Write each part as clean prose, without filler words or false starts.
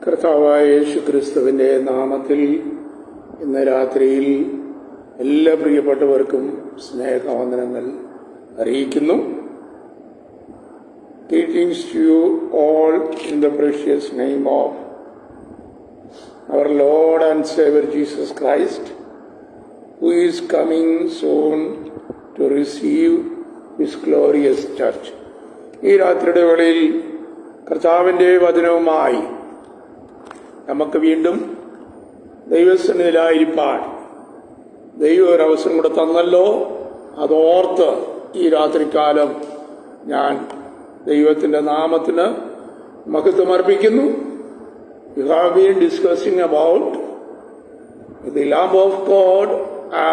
കർത്താവായ യേശുക്രിസ്തുവിൻ്റെ നാമത്തിൽ ഇന്ന് രാത്രിയിൽ എല്ലാ പ്രിയപ്പെട്ടവർക്കും സ്നേഹവന്ദനങ്ങൾ അറിയിക്കുന്നു. Greetings to you all in the precious name of our Lord and Savior Jesus Christ, who is coming soon to receive His glorious church. ഈ രാത്രിയുടെ വേളയിൽ കർത്താവിൻ്റെ വചനവുമായി നമുക്ക് വീണ്ടും ദൈവസന്നിധിയിലായിരിക്കാൻ ദൈവം ഒരവസരം കൂടെ തന്നല്ലോ. അതോർത്ത് ഈ രാത്രികാലം ഞാൻ ദൈവത്തിൻ്റെ നാമത്തിന് മഹത്വം അർപ്പിക്കുന്നു. We have been discussing about the Lamb of God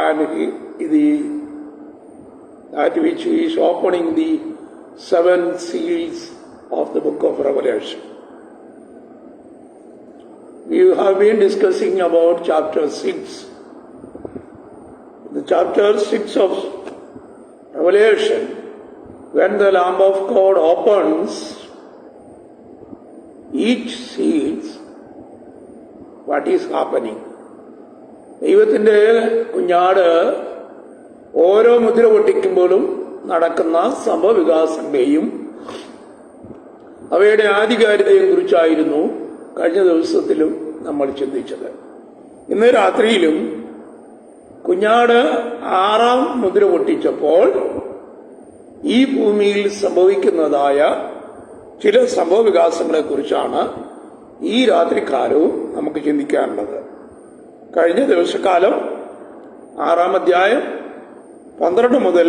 and that which is opening the 7 seals of the book of Revelation. We have been discussing about chapter 6. The chapter 6 of Revelation, when the Lamb of God opens each seals, what is happening? ദൈവത്തിൻ്റെ കുഞ്ഞാട് ഓരോ മുദ്ര പൊട്ടിക്കുമ്പോഴും നടക്കുന്ന സംഭവവികാസങ്ങളെയും അവയുടെ ആധികാരികതയെയും കുറിച്ചായിരുന്നു കഴിഞ്ഞ ദിവസത്തിലും നമ്മൾ ചിന്തിച്ചത്. ഇന്ന് രാത്രിയിലും കുഞ്ഞാട് 6ാം മുദ്ര പൊട്ടിച്ചപ്പോൾ ഈ ഭൂമിയിൽ സംഭവിക്കുന്നതായ ചില സംഭവവികാസങ്ങളെ കുറിച്ചാണ് ഈ രാത്രികാലവും നമുക്ക് ചിന്തിക്കാനുള്ളത്. കഴിഞ്ഞ ദിവസക്കാലം 6ാം അധ്യായം 12 മുതൽ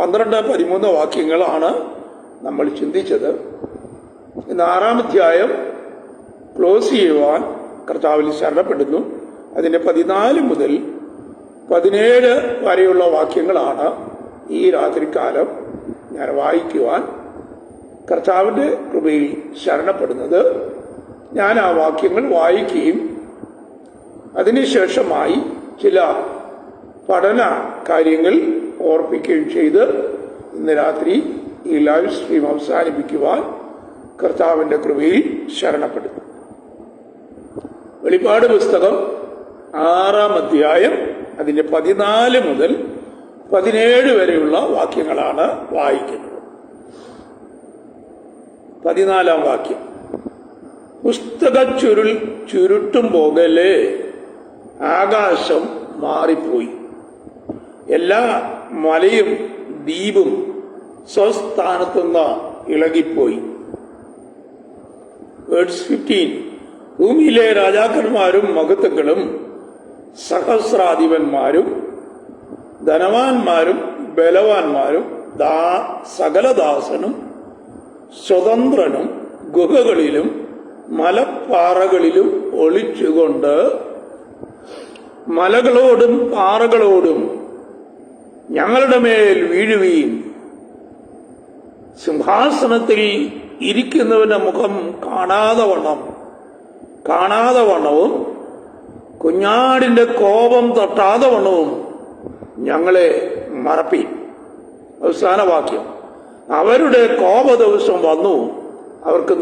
12-13 വാക്യങ്ങളാണ് നമ്മൾ ചിന്തിച്ചത്. ഇന്ന് 6ാം അധ്യായം ക്ലോസ് ചെയ്യുവാൻ കർത്താവിൽ ശരണപ്പെടുന്നു. അതിൻ്റെ 14 മുതൽ 17 വരെയുള്ള വാക്യങ്ങളാണ് ഈ രാത്രികാലം ഞാൻ വായിക്കുവാൻ കർത്താവിൻ്റെ കൃപയിൽ ശരണപ്പെടുന്നത്. ഞാൻ ആ വാക്യങ്ങൾ വായിക്കുകയും അതിനുശേഷമായി ചില പഠന കാര്യങ്ങൾ ഓർപ്പിക്കുകയും ചെയ്ത് ഇന്ന് രാത്രി ഈ ലൈവ് സ്ട്രീം അവസാനിപ്പിക്കുവാൻ കർത്താവിൻ്റെ കൃപയിൽ ശരണപ്പെടുന്നു. വെളിപ്പാട് പുസ്തകം 6ാം അധ്യായം അതിൻ്റെ 14 മുതൽ 17 വരെയുള്ള വാക്യങ്ങളാണ് വായിക്കുന്നത്. 14ാം വാക്യം: പുസ്തക ചുരുട്ടും പോകലേ ആകാശം മാറിപ്പോയി, എല്ലാ മലയും ദ്വീപും സ്വസ്ഥാനത്തുനിന്ന് ഇളകിപ്പോയി. വേഴ്സ് 15: ഭൂമിയിലെ രാജാക്കന്മാരും മഹത്തുക്കളും സഹസ്രാധിപന്മാരും ധനവാന്മാരും ബലവാന്മാരും സകലദാസനും സ്വതന്ത്രനും ഗുഹകളിലും മലപ്പാറകളിലും ഒളിച്ചുകൊണ്ട് മലകളോടും പാറകളോടും ഞങ്ങളുടെ മേൽ വീഴുവീൻ, സിംഹാസനത്തിൽ ഇരിക്കുന്നവന്റെ മുഖം കാണാതെ വണ്ണവും കുഞ്ഞാടിന്റെ കോപം തട്ടാതെ വണ്ണവും ഞങ്ങളെ മറപ്പി. അവസാന വാക്യം: അവരുടെ കോപ ദിവസം വന്നു, അവർക്ക്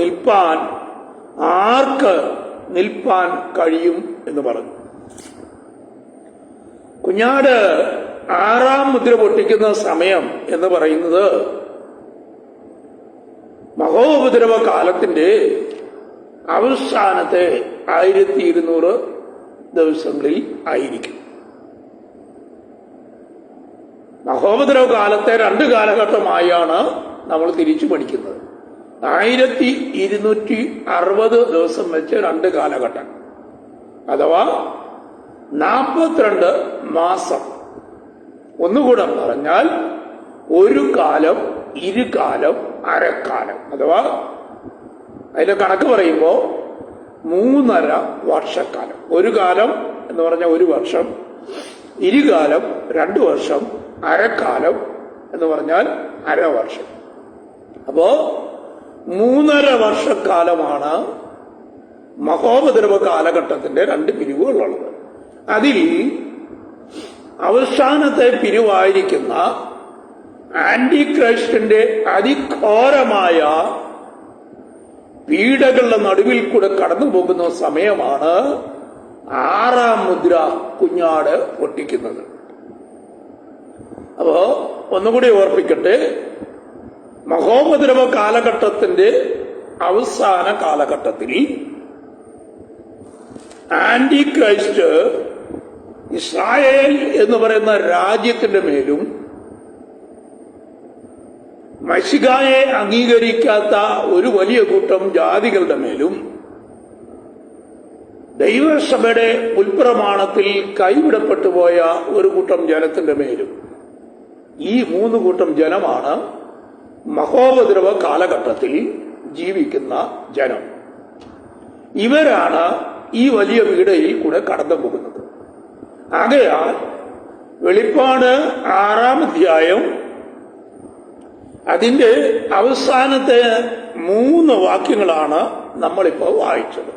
ആർക്ക് നിൽപ്പാൻ കഴിയും എന്ന് പറഞ്ഞു. കുഞ്ഞാട് 6ാം മുദ്ര പൊട്ടിക്കുന്ന സമയം എന്ന് പറയുന്നത് മഹോപദ്രവ കാലത്തിന്റെ അവസാനത്തെ 1200 ദിവസങ്ങളിൽ ആയിരിക്കും. മഹോപദ്രവ കാലത്തെ 2 കാലഘട്ടമായാണ് നമ്മൾ തിരിച്ചു പഠിക്കുന്നത്. 1260 ദിവസം വെച്ച് 2 കാലഘട്ടം, അഥവാ 42 മാസം. ഒന്നുകൂടെ പറഞ്ഞാൽ ഒരു കാലം, ഇരുകാലം, അരക്കാലം. അഥവാ അതിന്റെ കണക്ക് പറയുമ്പോൾ 3.5 വർഷക്കാലം. ഒരു കാലം എന്ന് പറഞ്ഞാൽ 1 വർഷം, ഇരുകാലം 2 വർഷം, അരക്കാലം എന്ന് പറഞ്ഞാൽ 1/2 വർഷം. അപ്പോ 3.5 വർഷക്കാലമാണ് മഹോപദ്രവ കാലഘട്ടത്തിന്റെ 2 പിരിവുകളുള്ളത്. അതിൽ അവസാനത്തെ പിരിവായിരിക്കുന്ന ആന്റി ക്രൈസ്റ്റിന്റെ അതിഘോരമായ പീഡകളുടെ നടുവിൽ കൂടെ കടന്നു പോകുന്ന സമയമാണ് ആറാം മുദ്ര കുഞ്ഞാട് പൊട്ടിക്കുന്നത്. അപ്പോ ഒന്നുകൂടി ഓർപ്പിക്കട്ടെ, മഹോപദ്രവ കാലഘട്ടത്തിന്റെ അവസാന കാലഘട്ടത്തിൽ ആന്റി ക്രൈസ്റ്റ് ഇസ്രായേൽ എന്ന് പറയുന്ന രാജ്യത്തിന്റെ മേലും മശിഹായെ അംഗീകരിക്കാത്ത ഒരു വലിയ കൂട്ടം ജാതികളുടെ മേലും ദൈവസഭയുടെ ഉൽപ്രമാണത്തിൽ കൈവിടപ്പെട്ടു പോയ ഒരു കൂട്ടം ജനത്തിന്റെ മേലും, ഈ മൂന്ന് കൂട്ടം ജനമാണ് മഹോപദ്രവ കാലഘട്ടത്തിൽ ജീവിക്കുന്ന ജനം. ഇവരാണ് ഈ വലിയ പീഡയിൽ കൂടെ കടന്നു പോകുന്നത്. ആകയാൽ വെളിപ്പാട് 6-ാം അധ്യായം അതിന്റെ അവസാനത്തെ 3 വാക്യങ്ങളാണ് നമ്മളിപ്പോൾ വായിച്ചത്.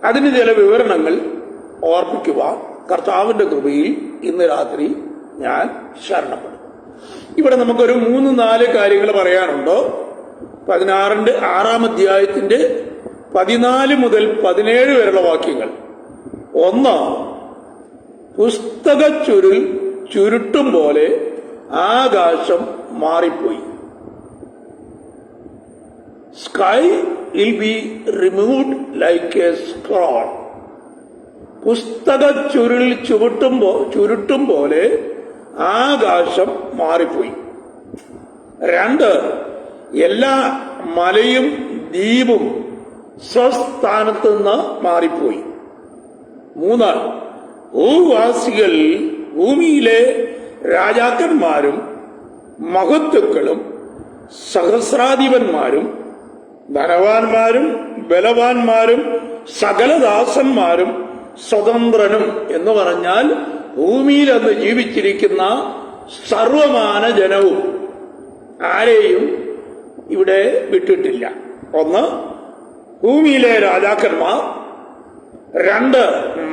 അതിന് ചില വിവരണങ്ങൾ ഓർപ്പിക്കുവാൻ കർത്താവിന്റെ കൃപയിൽ ഇന്ന് രാത്രി ഞാൻ ശരണപ്പെടും. ഇവിടെ നമുക്കൊരു 3-4 കാര്യങ്ങൾ പറയാനുണ്ട്. 6-ാം അധ്യായത്തിന്റെ 14 മുതൽ 17 വരെയുള്ള വാക്യങ്ങൾ. 1, പുസ്തക ചുരുട്ടും പോലെ ആകാശം മാറിപ്പോയി. Sky will be removed like a scroll. പുസ്തക ചുരുട്ടും പോലെ ആകാശം മാറിപ്പോയി. 2, എല്ലാ മലയും ദ്വീപും സ്വസ്ഥാനത്ത് നിന്ന് മാറിപ്പോയി. 3, ഭൂവാസികൾ, ഭൂമിയിലെ രാജാക്കന്മാരും മഹത്തുക്കളും സഹസ്രാധിപന്മാരും ധനവാന്മാരും ബലവാന്മാരും സകലദാസന്മാരും സ്വതന്ത്രനും എന്ന് പറഞ്ഞാൽ ഭൂമിയിൽ അന്ന് ജീവിച്ചിരിക്കുന്ന സർവമാന ജനവും ആരെയും ഇവിടെ വിട്ടിട്ടില്ല. 1, ഭൂമിയിലെ രാജാക്കന്മാർ. 2,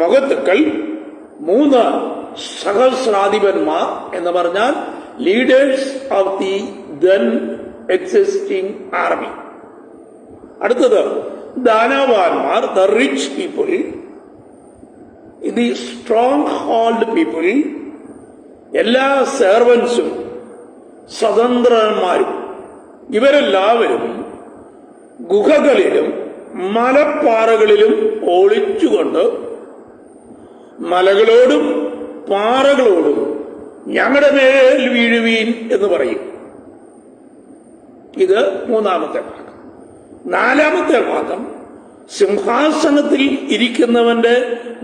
മഹത്തുക്കൾ. 3, സഹസ്രാധിപന്മാർ എന്ന് പറഞ്ഞാൽ leaders of the then existing army. അടുത്തത് ധനവാന്മാർ, the rich people, the strong hold people, എല്ലാ സെർവൻസും സ്വതന്ത്രന്മാരും. ഇവരെല്ലാവരും ഗുഹകളിലും മലപ്പാറകളിലും ഒളിച്ചുകൊണ്ട് മലകളോടും പാറകളോടും ഞങ്ങളുടെ മേൽ വീഴുവീൻ എന്ന് പറയും. ഇത് 3-ാമത്തെ ഭാഗം. 4-ാമത്തെ ഭാഗം സിംഹാസനത്തിൽ ഇരിക്കുന്നവന്റെ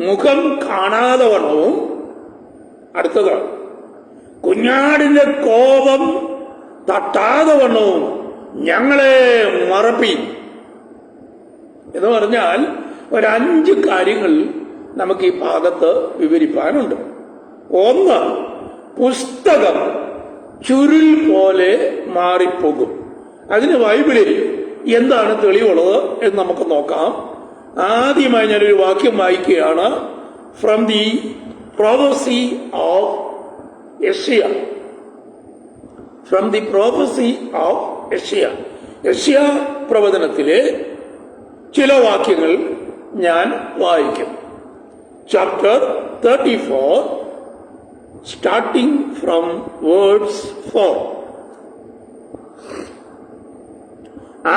മുഖം കാണാതെ വണ്ണവും, അടുത്തത് കുഞ്ഞാടിന്റെ കോപം തട്ടാതെ വണ്ണവും ഞങ്ങളെ മറപ്പീൻ എന്ന് പറഞ്ഞാൽ 5 കാര്യങ്ങൾ നമുക്ക് ഈ ഭാഗത്ത് വിവരിക്കാനുണ്ട്. 1, പുസ്തകം ചുരുൾ പോലെ മാറിപ്പോകും. അതിന് ബൈബിളിൽ എന്താണ് തെളിവുള്ളത് എന്ന് നമുക്ക് നോക്കാം. ആദ്യമായി ഞാനൊരു വാക്യം വായിക്കുകയാണ്. ഫ്രം ദി പ്രൊഫസി ഓഫ് യെശയ്യ. ഫ്രം ദി പ്രൊഫസി ഓഫ് യെശയ്യ. യെശയ്യ പ്രവചനത്തിലെ ചില വാക്യങ്ങൾ ഞാൻ വായിക്കും. Chapter 34 starting from verse 4.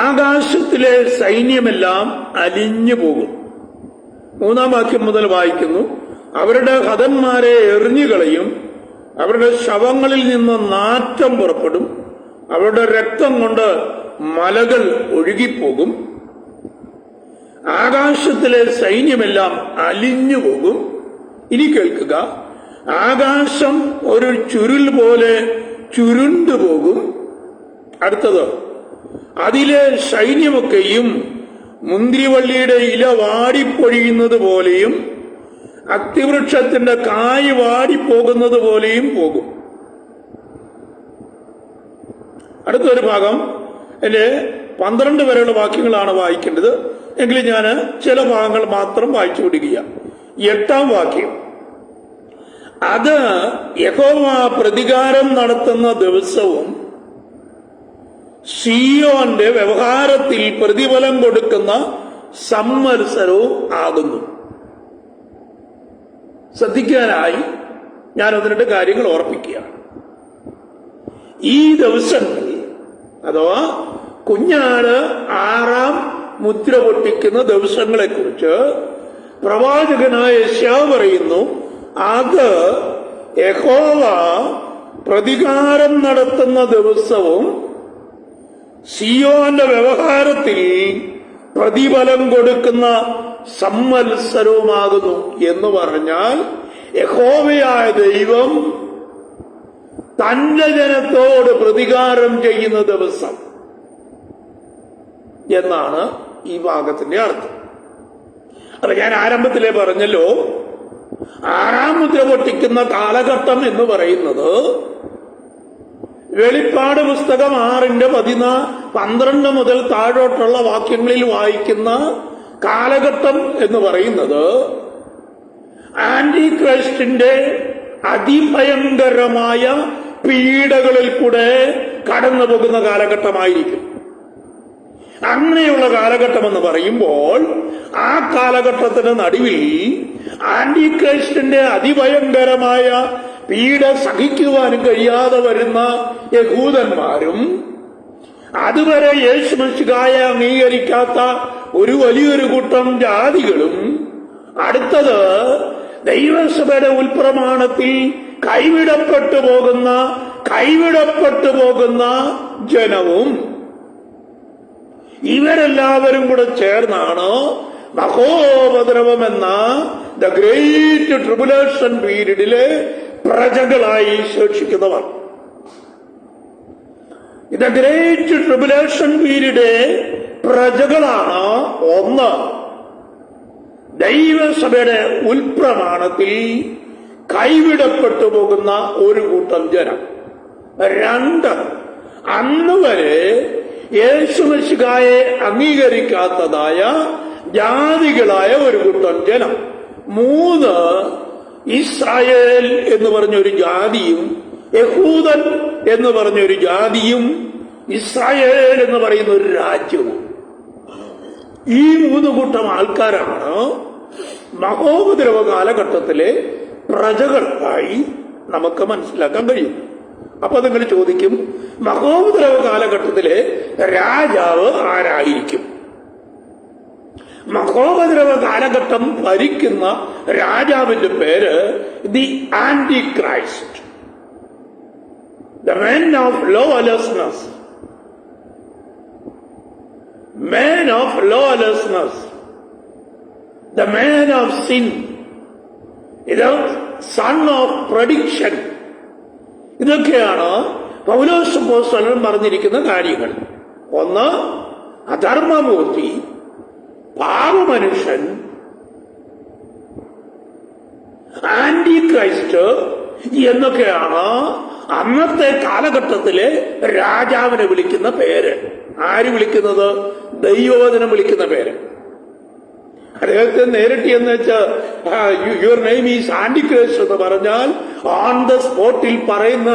ആകാശത്തിലെ സൈന്യമെല്ലാം അലിഞ്ഞു പോകും. 3-ാം വാക്യം മുതൽ വായിക്കുന്നു. അവരുടെ ഹതന്മാരെ എറിഞ്ഞുകളയും, അവരുടെ ശവങ്ങളിൽ നിന്ന് നാറ്റം പുറപ്പെടും, അവരുടെ രക്തം കൊണ്ട് മലകൾ ഒഴുകിപ്പോകും. ആകാശത്തിലെ സൈന്യമെല്ലാം അലിഞ്ഞു പോകും. ഇനി കേൾക്കുക, ആകാശം ഒരു ചുരുൾ പോലെ ചുരുണ്ടുപോകും. അടുത്തത്, അതിലെ സൈന്യമൊക്കെയും മുന്തിരിവള്ളിയുടെ ഇല വാടിപ്പൊഴിയുന്നത് പോലെയും അത്തിവൃക്ഷത്തിന്റെ കായ് വാടിപ്പോകുന്നത് പോലെയും പോകും. അടുത്തൊരു ഭാഗം എന്റെ 12 വരെയുള്ള വാക്യങ്ങളാണ് വായിക്കേണ്ടത്. എങ്കിലും ഞാൻ ചില ഭാഗങ്ങൾ മാത്രം വായിച്ചു വിടുക. 8-ാം വാക്യം, അത് യഹോവ പ്രതികാരം നടത്തുന്ന ദിവസവും സിയോന്റെ വ്യവഹാരത്തിൽ പ്രതിഫലം കൊടുക്കുന്ന സംവത്സരവും ആകുന്നു. ശ്രദ്ധിക്കാനായി ഞാൻ ഒന്ന് രണ്ട് കാര്യങ്ങൾ ഓർപ്പിക്കുകയാണ്. ഈ ദിവസങ്ങൾ അഥവാ കുഞ്ഞാട് 6ാം മുദ്ര പൊട്ടിക്കുന്ന ദിവസങ്ങളെ കുറിച്ച് പ്രവാചകനായ യെശയ്യാ പറയുന്നു, അത് യഹോവ പ്രതികാരം നടത്തുന്ന ദിവസവും സിയോന്റെ വ്യവഹാരത്തിൽ പ്രതിഫലം കൊടുക്കുന്ന സംവത്സരവുമാകുന്നു എന്ന് പറഞ്ഞാൽ യഹോവയായ ദൈവം തന്റെ ജനത്തോട് പ്രതികാരം ചെയ്യുന്ന ദിവസം എന്നാണ് ഈ ഭാഗത്തിന്റെ അർത്ഥം. അപ്പൊ ഞാൻ ആരംഭത്തിലേ പറഞ്ഞല്ലോ, 6ാം മുദ്ര പൊട്ടിക്കുന്ന കാലഘട്ടം എന്ന് പറയുന്നത് വെളിപ്പാട് പുസ്തകം 6ന്റെ 12 മുതൽ താഴോട്ടുള്ള വാക്യങ്ങളിൽ വായിക്കുന്ന കാലഘട്ടം എന്ന് പറയുന്നത് ആന്റി ക്രൈസ്റ്റിന്റെ അതിഭയങ്കരമായ പീഡകളിൽ കൂടെ കടന്നു പോകുന്ന കാലഘട്ടമായിരിക്കും. അങ്ങനെയുള്ള കാലഘട്ടം എന്ന് പറയുമ്പോൾ ആ കാലഘട്ടത്തിന് നടുവിൽ ആന്റി ക്രൈസ്റ്റിന്റെ അതിഭയങ്കരമായ പീഡ സഹിക്കുവാനും കഴിയാതെ വരുന്ന യഹൂദന്മാരും അതുവരെ യേശു മിശിഹായെ അംഗീകരിക്കാത്ത ഒരു വലിയൊരു കൂട്ടം ജാതികളും അടുത്തത് ദൈവസഭയുടെ ഉൽപ്രമാണത്തിൽ കൈവിടപ്പെട്ടു പോകുന്ന ജനവും ഇവരെല്ലാവരും കൂടെ ചേർന്നാണ് മഹോപദ്രവം എന്ന ദ ഗ്രേറ്റ് ട്രിബുലേഷൻ പീരീഡിലെ പ്രജകളായി ശേഷിക്കുന്നവർ. ദ ഗ്രേറ്റ് ട്രിബുലേഷൻ പീരീഡ് പ്രജകളാണ് ഒന്ന്, ദൈവസഭയുടെ ഉൽപ്രമാണത്തിൽ കൈവിടപ്പെട്ടു പോകുന്ന ഒരു കൂട്ടം ജനം. 2, അന്ന് വരെ യേശു മിശിഹായെ അംഗീകരിക്കാത്തതായ ജാതികളായ ഒരു കൂട്ടം ജനം. 3, ഇസ്രായേൽ എന്ന് പറഞ്ഞൊരു ജാതിയും യഹൂദൻ എന്ന് പറഞ്ഞൊരു ജാതിയും ഇസ്രായേൽ എന്ന് പറയുന്ന ഒരു രാജ്യവും. ഈ 3 കൂട്ടം ആൾക്കാരാണ് മഹോപദ്രവ കാലഘട്ടത്തിലെ പ്രജകളായി നമുക്ക് മനസ്സിലാക്കാൻ കഴിയും. അപ്പൊ നിങ്ങൾ ചോദിക്കും, മഹോപദ്രവ കാലഘട്ടത്തിലെ രാജാവ് ആരായിരിക്കും? മഹോപദ്രവ കാലഘട്ടം ഭരിക്കുന്ന രാജാവിന്റെ പേര് the antichrist, the man of lawlessness, man of lawlessness, the man of sin, ഇത് son of prediction. ഇതൊക്കെയാണ് പൗലോസ് അപ്പോസ്തലൻ പറഞ്ഞിരിക്കുന്ന കാര്യങ്ങൾ. 1, അധർമ്മമൂർത്തി, പാപമനുഷ്യൻ, ആന്റി ക്രൈസ്റ്റ് എന്നൊക്കെയാണ് അന്നത്തെ കാലഘട്ടത്തിലെ രാജാവിനെ വിളിക്കുന്ന പേര്. ആര് വിളിക്കുന്നത്? ദൈവവചനം വിളിക്കുന്ന പേര്. അദ്ദേഹത്തെ നേരിട്ട് എന്ന് വെച്ചാൽ your name is antichrist എന്ന് പറഞ്ഞാൽ ഓൺ ദ സ്പോട്ടിൽ പറയുന്ന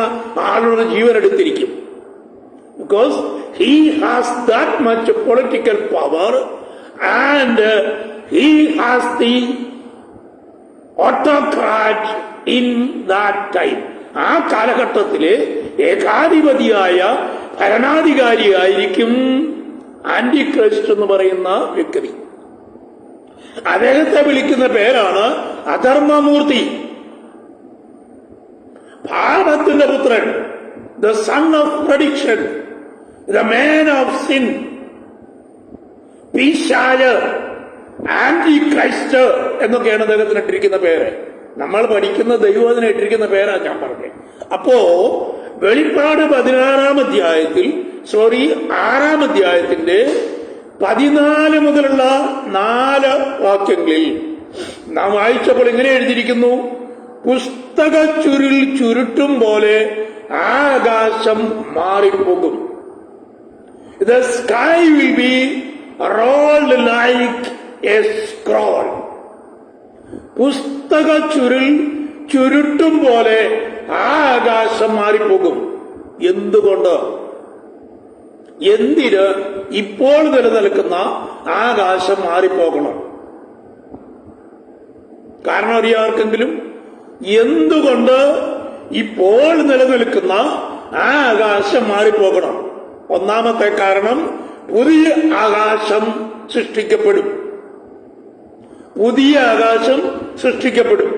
ആളുടെ ജീവൻ എടുത്തിരിക്കും. Because he has that much political power and he has the autocrat in that time. ആ കാലഘട്ടത്തില് ഏകാധിപതിയായ ഭരണാധികാരിയായിരിക്കും ആന്റി ക്രൈസ്റ്റ് എന്ന് പറയുന്ന വ്യക്തി. അദ്ദേഹത്തെ വിളിക്കുന്ന പേരാണ് അധർമ്മമൂർത്തി, പാപത്തിന്റെ പുത്രൻ, the son of prediction, the man of sin, പിശാച്, ആന്റി ക്രൈസ്റ്റ് എന്നൊക്കെയാണ് അദ്ദേഹത്തിന് ഇട്ടിരിക്കുന്ന പേര്. നമ്മൾ പഠിക്കുന്ന ദൈവവചനം ഇട്ടിരിക്കുന്ന പേരാണ് ഞാൻ പറഞ്ഞത്. അപ്പോ വെളിപ്പാട് 6ാം അധ്യായത്തിന്റെ 14 മുതലുള്ള 4 വാക്യങ്ങളിൽ നാം വായിച്ചപ്പോൾ ഇങ്ങനെ എഴുതിയിരിക്കുന്നു: പുസ്തക ചുരുൾ ചുരുട്ടും പോലെ ആകാശം മാറിപ്പോകും. The sky will be rolled like a scroll. പുസ്തക ചുരുൾ ചുരുട്ടും പോലെ ആകാശം മാറിപ്പോകും. എന്തുകൊണ്ട്? എന്തിന് ഇപ്പോൾ നിലനിൽക്കുന്ന ആകാശം മാറിപ്പോകണം? കാരണം അറിയാർക്കെങ്കിലും എന്തുകൊണ്ട് ഇപ്പോൾ നിലനിൽക്കുന്ന ആ ആകാശം മാറിപ്പോകണം? ഒന്നാമത്തെ കാരണം, പുതിയ ആകാശം സൃഷ്ടിക്കപ്പെടും. പുതിയ ആകാശം സൃഷ്ടിക്കപ്പെടും.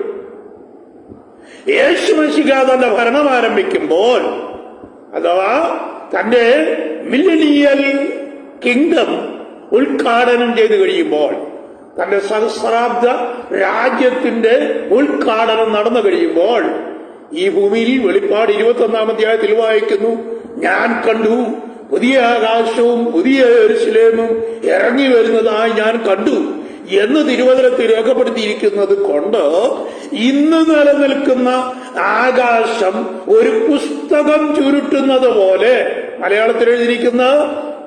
യേശുമശിഹ തന്റെ ഭരണം ആരംഭിക്കുമ്പോൾ, അഥവാ തന്റെ മില്ലനിയൽ കിങ്ഡം ഉദ്ഘാടനം ചെയ്തു കഴിയുമ്പോൾ, തന്റെ സഹസ്രാബ്ദ രാജ്യത്തിന്റെ ഉദ്ഘാടനം നടന്നു കഴിയുമ്പോൾ, ഈ ഭൂമിയിൽ വെളിപ്പാട് 21 അധ്യായത്തിൽ വായിക്കുന്നു, ഞാൻ കണ്ടു പുതിയ ആകാശവും പുതിയ യെരൂശലേമും ഇറങ്ങി വരുന്നതായി ഞാൻ കണ്ടു എന്ന് തിരുവചനത്തിൽ രേഖപ്പെടുത്തിയിരിക്കുന്നത് കൊണ്ട് ഇന്ന് നിലനിൽക്കുന്ന ആകാശം ഒരു പുസ്തകം ചുരുട്ടുന്നത് പോലെ, മലയാളത്തിൽ എഴുതിയിരിക്കുന്ന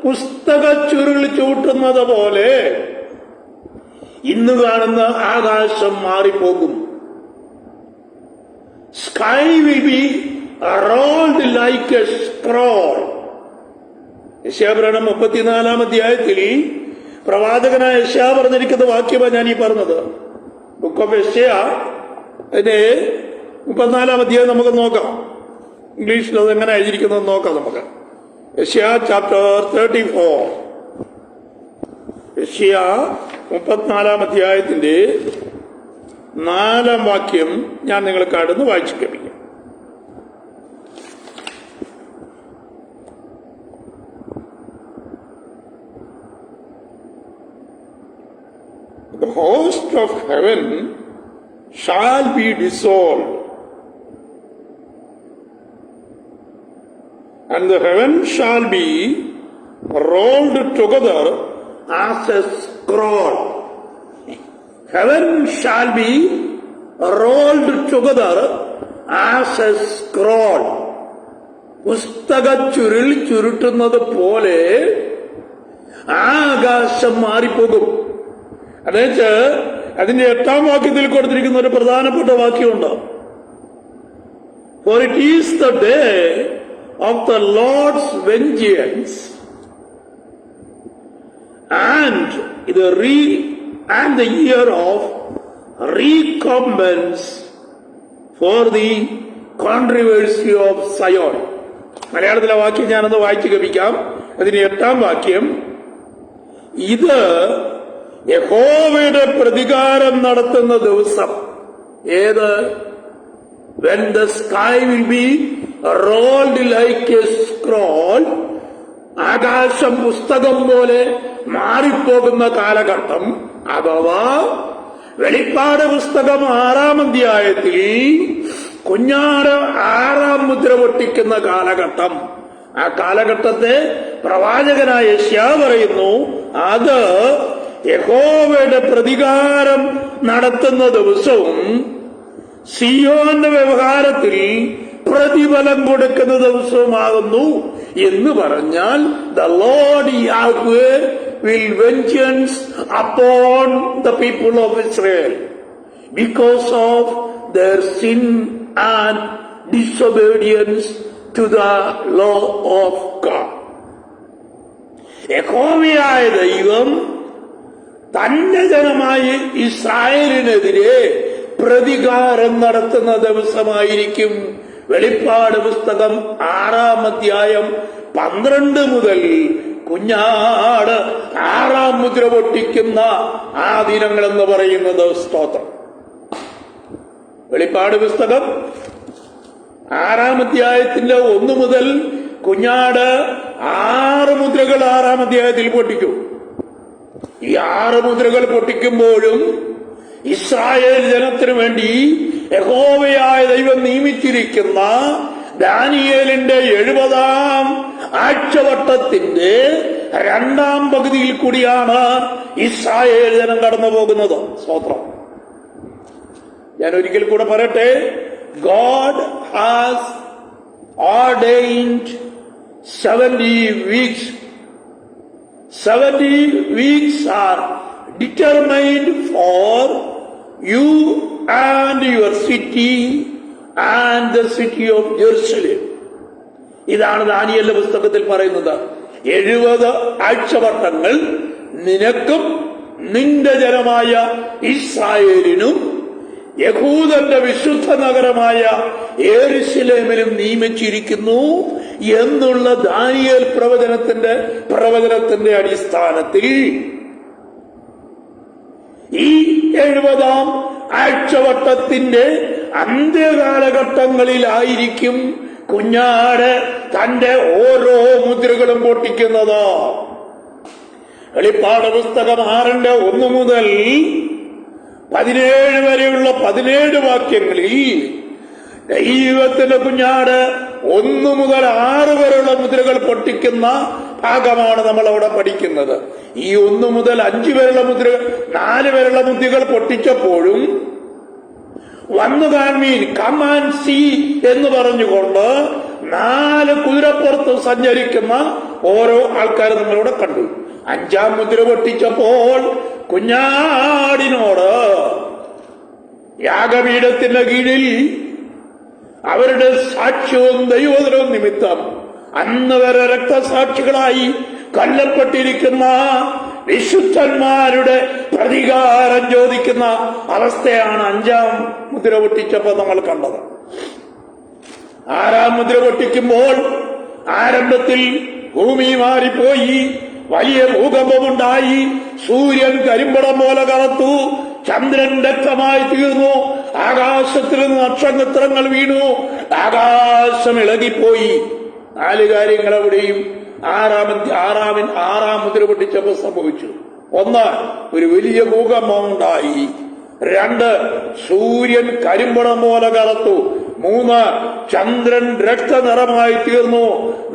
പുസ്തക ചുരുൾ ചൂട്ടുന്നത് പോലെ ഇന്ന് കാണുന്ന ആകാശം മാറിപ്പോകും. Sky will be rolled like a scroll. യെശയ്യാപ്രവചനം 34 അധ്യായത്തിൽ പ്രവാചകനായ യെശയ്യാ പറഞ്ഞിരിക്കുന്ന വാക്യമാണ് ഞാൻ ഈ പറഞ്ഞത്. ബുക്ക് ഓഫ് യെശയ്യ അതിന്റെ 34 അധ്യായം നമുക്ക് നോക്കാം. ഇംഗ്ലീഷിൽ അത് എങ്ങനെ എഴുതിയിരിക്കുന്നത് നോക്കാം നമുക്ക്. Isaiah chapter 34. യെശയ്യ 34 അധ്യായത്തിന്റെ 4 വാക്യം ഞാൻ നിങ്ങൾക്ക് അടുത്ത് വായിച്ചു കേൾപ്പിക്കാം. The host of heaven shall be dissolved, and the heaven shall be rolled together as a scroll. Heaven shall be rolled together as a scroll. പുസ്തക ചുരുൾ ചുരുട്ടുന്നത് പോലെ ആകാശം മാറിപ്പോകും. അതായത് അതിന്റെ 8 വാക്യത്തിൽ കൊടുത്തിരിക്കുന്ന ഒരു പ്രധാനപ്പെട്ട വാക്യമുണ്ട്. For it is the day of the Lord's vengeance and the year of recompense for the controversy of Zion. മലയാളത്തിലെ വാക്യം ഞാനൊന്ന് വായിച്ചു കേൾപ്പിക്കാം. അതിന് 8 വാക്യം, ഇത് യഹോവയുടെ പ്രതികാരം നടത്തുന്ന ദിവസം. ഏത്? When the sky will be rolled like a scroll. ആകാശം പുസ്തകം പോലെ മാറിപ്പോകുന്ന കാലഘട്ടം, അഥവാ വെളിപ്പാട് പുസ്തകം 6 അധ്യായത്തിൽ കുഞ്ഞാട് 6 മുദ്ര പൊട്ടിക്കുന്ന കാലഘട്ടം. ആ കാലഘട്ടത്തെ പ്രവാചകനായ യെശയ്യാ പറയുന്നു, അത് യഹോവയുടെ പ്രതികാരം നടത്തുന്ന ദിവസവും സിയോന്റെ വ്യവഹാരത്തിൽ പ്രതിഫലം കൊടുക്കുന്ന ദിവസവുമാകുന്നു എന്ന് പറഞ്ഞാൽ, the Lord Yahweh will vengeance upon the people of Israel because of their sin and disobedience to the law of God. യഹോവയായ ദൈവം തന്റെ ജനമായ ഇസ്രായേലിനെതിരെ പ്രതികാരം നടത്തുന്ന ദിവസമായിരിക്കും. വെളിപ്പാട് പുസ്തകം 6 അധ്യായം 12 മുതൽ കുഞ്ഞാട് 6 മുദ്ര പൊട്ടിക്കുന്ന ആ ദിനങ്ങളെന്ന് പറയുന്നത്. സ്തോത്രം. വെളിപ്പാട് പുസ്തകം 6 അധ്യായത്തിന്റെ 1 മുതൽ കുഞ്ഞാട് 6 മുദ്രകൾ 6 അധ്യായത്തിൽ പൊട്ടിക്കും. ഈ 6 മുദ്രകൾ പൊട്ടിക്കുമ്പോഴും ഇസ്രായേൽ ജനത്തിനു വേണ്ടി യഹോവയായ ദൈവം നിയമിച്ചിരിക്കുന്ന ദാനിയേലിന്റെ 70-ാം ആഴ്ചവട്ടത്തിന്റെ 2-ാം പകുതിയിൽ കൂടിയാണ് ഇസ്രായേൽ ജനം കടന്നു പോകുന്നത്. സ്തോത്രം. ഞാൻ ഒരിക്കൽ കൂടെ പറയട്ടെ, God has ordained 70 weeks. 70 weeks are determined for you and your city and the city of Jerusalem. ഇതാണ് ദാനിയേലിന്റെ പുസ്തകത്തിൽ പറയുന്നത്. 70 ആഴ്ചവട്ടങ്ങൾ നിനക്കും നിന്റെ ജനമായ ഇസ്രായേലിനും യഹൂദന്റെ വിശുദ്ധ നഗരമായ യെരൂശലേമിലും നിയമിച്ചിരിക്കുന്നു എന്നുള്ള ദാനിയേൽ പ്രവചനത്തിന്റെ അടിസ്ഥാനത്തിൽ ഈ 70-ാം ആഴ്ചവട്ടത്തിന്റെ അന്ത്യകാലഘട്ടങ്ങളിലായിരിക്കും കുഞ്ഞാട് തന്റെ ഓരോ മുദ്രകളും പൊട്ടിക്കുന്നത്. വെളിപ്പാട് പുസ്തകം 6:1 മുതൽ 17 വരെയുള്ള 17 വാക്യങ്ങളിൽ ദൈവത്തിന്റെ കുഞ്ഞാട് 1 മുതൽ 6 വരെയുള്ള മുദ്രകൾ പൊട്ടിക്കുന്ന ഭാഗമാണ് നമ്മൾ അവിടെ പഠിക്കുന്നത്. ഈ 1 മുതൽ 5 വരെയുള്ള മുദ്രകൾ 4 വരെയുള്ള മുദ്രകൾ പൊട്ടിച്ചപ്പോഴും വന്നു കാൺമീൻ, കം ആൻഡ് സീ എന്ന് പറഞ്ഞുകൊണ്ട് 4 കുതിരപ്പുറത്ത് സഞ്ചരിക്കുന്ന ഓരോ ആൾക്കാരെ നമ്മളിവിടെ കണ്ടു. 5-ാം മുദ്ര പൊട്ടിച്ചപ്പോൾ കുഞ്ഞാടിനോട് യാഗപീഠത്തിന്റെ കീഴിൽ അവരുടെ സാക്ഷ്യവും ദൈവോദരവും നിമിത്തം അന്ന് വരെ രക്തസാക്ഷികളായി കൊല്ലപ്പെട്ടിരിക്കുന്ന വിശുദ്ധന്മാരുടെ പ്രതികാരം ചോദിക്കുന്ന അവസ്ഥയാണ് 5-ാം മുദ്ര പൊട്ടിച്ചപ്പോൾ നമ്മൾ കണ്ടത്. 6-ാം മുദ്ര പൊട്ടിക്കുമ്പോൾ ആരംഭത്തിൽ ഭൂമി മാറിപ്പോയി, വലിയ ഭൂകമ്പമുണ്ടായി, സൂര്യൻ കരിമ്പടം പോലെ കറുത്തു, ചന്ദ്രൻ രക്തമായി തീർന്നു, ആകാശത്തിൽ നിന്ന് നക്ഷത്രങ്ങൾ വീണു, ആകാശം ഇളകിപ്പോയി. 4 കാര്യങ്ങൾ അവിടെയും 6-ാം മുദ്ര പൊട്ടിച്ചപ്പോൾ സംഭവിച്ചു. 1, ഒരു വലിയ ഭൂകമ്പം ഉണ്ടായി. 2, സൂര്യൻ കരിമ്പടം പോലെ കറുത്തു. 3, ചന്ദ്രൻ രക്തനിറമായി തീർന്നു.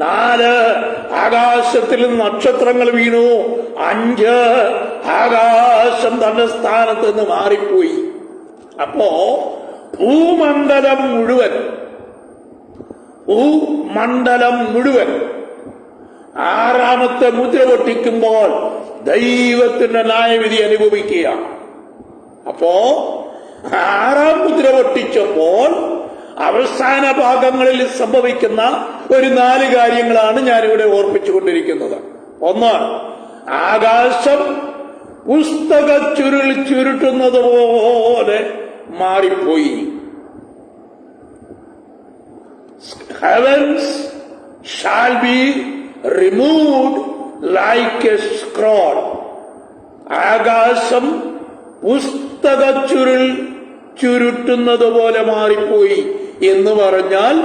4, ആകാശത്തിൽ നക്ഷത്രങ്ങൾ വീണു. 5, ആകാശം തന്റെ സ്ഥാനത്ത് നിന്ന് മാറിപ്പോയി. അപ്പോ ഭൂമണ്ഡലം മുഴുവൻ 6-ാമത്തെ മുദ്ര പൊട്ടിക്കുമ്പോൾ ദൈവത്തിന്റെ ന്യായവിധി അനുഭവിക്കുക. അപ്പോ 6-ാം മുദ്ര പൊട്ടിച്ചപ്പോൾ അവസാന ഭാഗങ്ങളിൽ സംഭവിക്കുന്ന ഒരു 4 കാര്യങ്ങളാണ് ഞാനിവിടെ ഓർപ്പിച്ചുകൊണ്ടിരിക്കുന്നത്. 1, ആകാശം പുസ്തക ചുരുൾ ചുരുട്ടുന്നത് പോലെ മാറിപ്പോയി. Heavens shall be removed like a scroll. ആകാശം പുസ്തക ചുരുൾ ചുരുട്ടുന്നത് പോലെ മാറിപ്പോയി എന്ന് പറഞ്ഞാൽ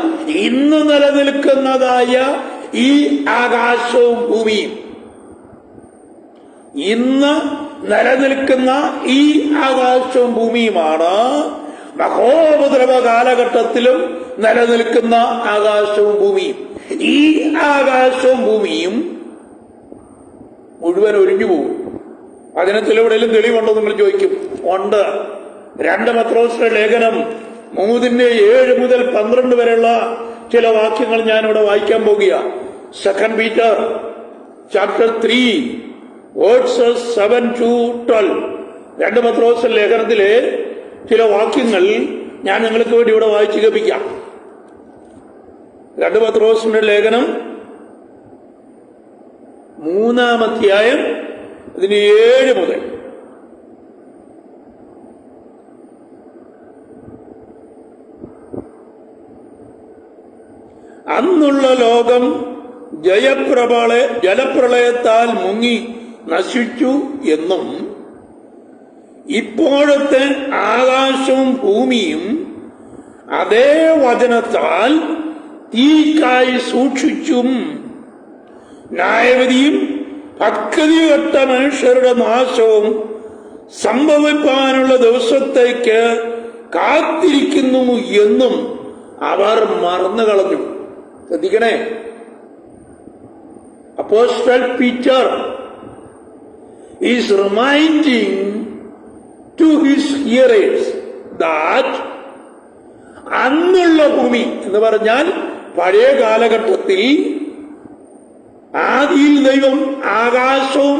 ഇന്ന് നിലനിൽക്കുന്നതായ ഈ ആകാശവും ഭൂമിയും, ഇന്ന് നിലനിൽക്കുന്ന ഈ ആകാശവും ഭൂമിയുമാണ് മഹോപദ്രവ കാലഘട്ടത്തിലും നിലനിൽക്കുന്ന ആകാശവും ഭൂമിയും. ഈ ആകാശവും ഭൂമിയും മുഴുവൻ ഒഴിഞ്ഞു പോകും. അതിന് ചിലവിടെയും തെളിവുണ്ടോ നിങ്ങൾ ചോദിക്കും. ഉണ്ട്. 2 പത്രോസിന്റെ ലേഖനം 3:7 മുതൽ 12 വരെയുള്ള ചില വാക്യങ്ങൾ ഞാനിവിടെ വായിക്കാൻ പോകുക. 2 Peter chapter 3 verses 7 to 12. 2 പത്രോസിന്റെ ലേഖനത്തിലെ ചില വാക്യങ്ങൾ ഞാൻ നിങ്ങൾക്ക് വേണ്ടി ഇവിടെ വായിച്ചു കേൾപ്പിക്കാം. 2 പത്രോസിന്റെ ലേഖനം 3-ാം അധ്യായം 7 മുതൽ. അന്നുള്ള ലോകം ജലപ്രളയത്താൽ മുങ്ങി നശിച്ചു എന്നും ഇപ്പോഴത്തെ ആകാശവും ഭൂമിയും അതേ വചനത്താൽ തീക്കായി സൂക്ഷിച്ചും ന്യായവിധിയും ഭക്തികെട്ട മനുഷ്യരുടെ നാശവും സംഭവിപ്പാനുള്ള ദിവസത്തേക്ക് കാത്തിരിക്കുന്നു എന്നും അവർ മറന്നു കളഞ്ഞു. ശ്രദ്ധിക്കണേ. Apostle Peter is reminding to his hearers that അന്നുള്ള ഭൂമി എന്ന് പറഞ്ഞാൽ പഴയ കാലഘട്ടത്തിൽ ആദിയിൽ ദൈവം ആകാശവും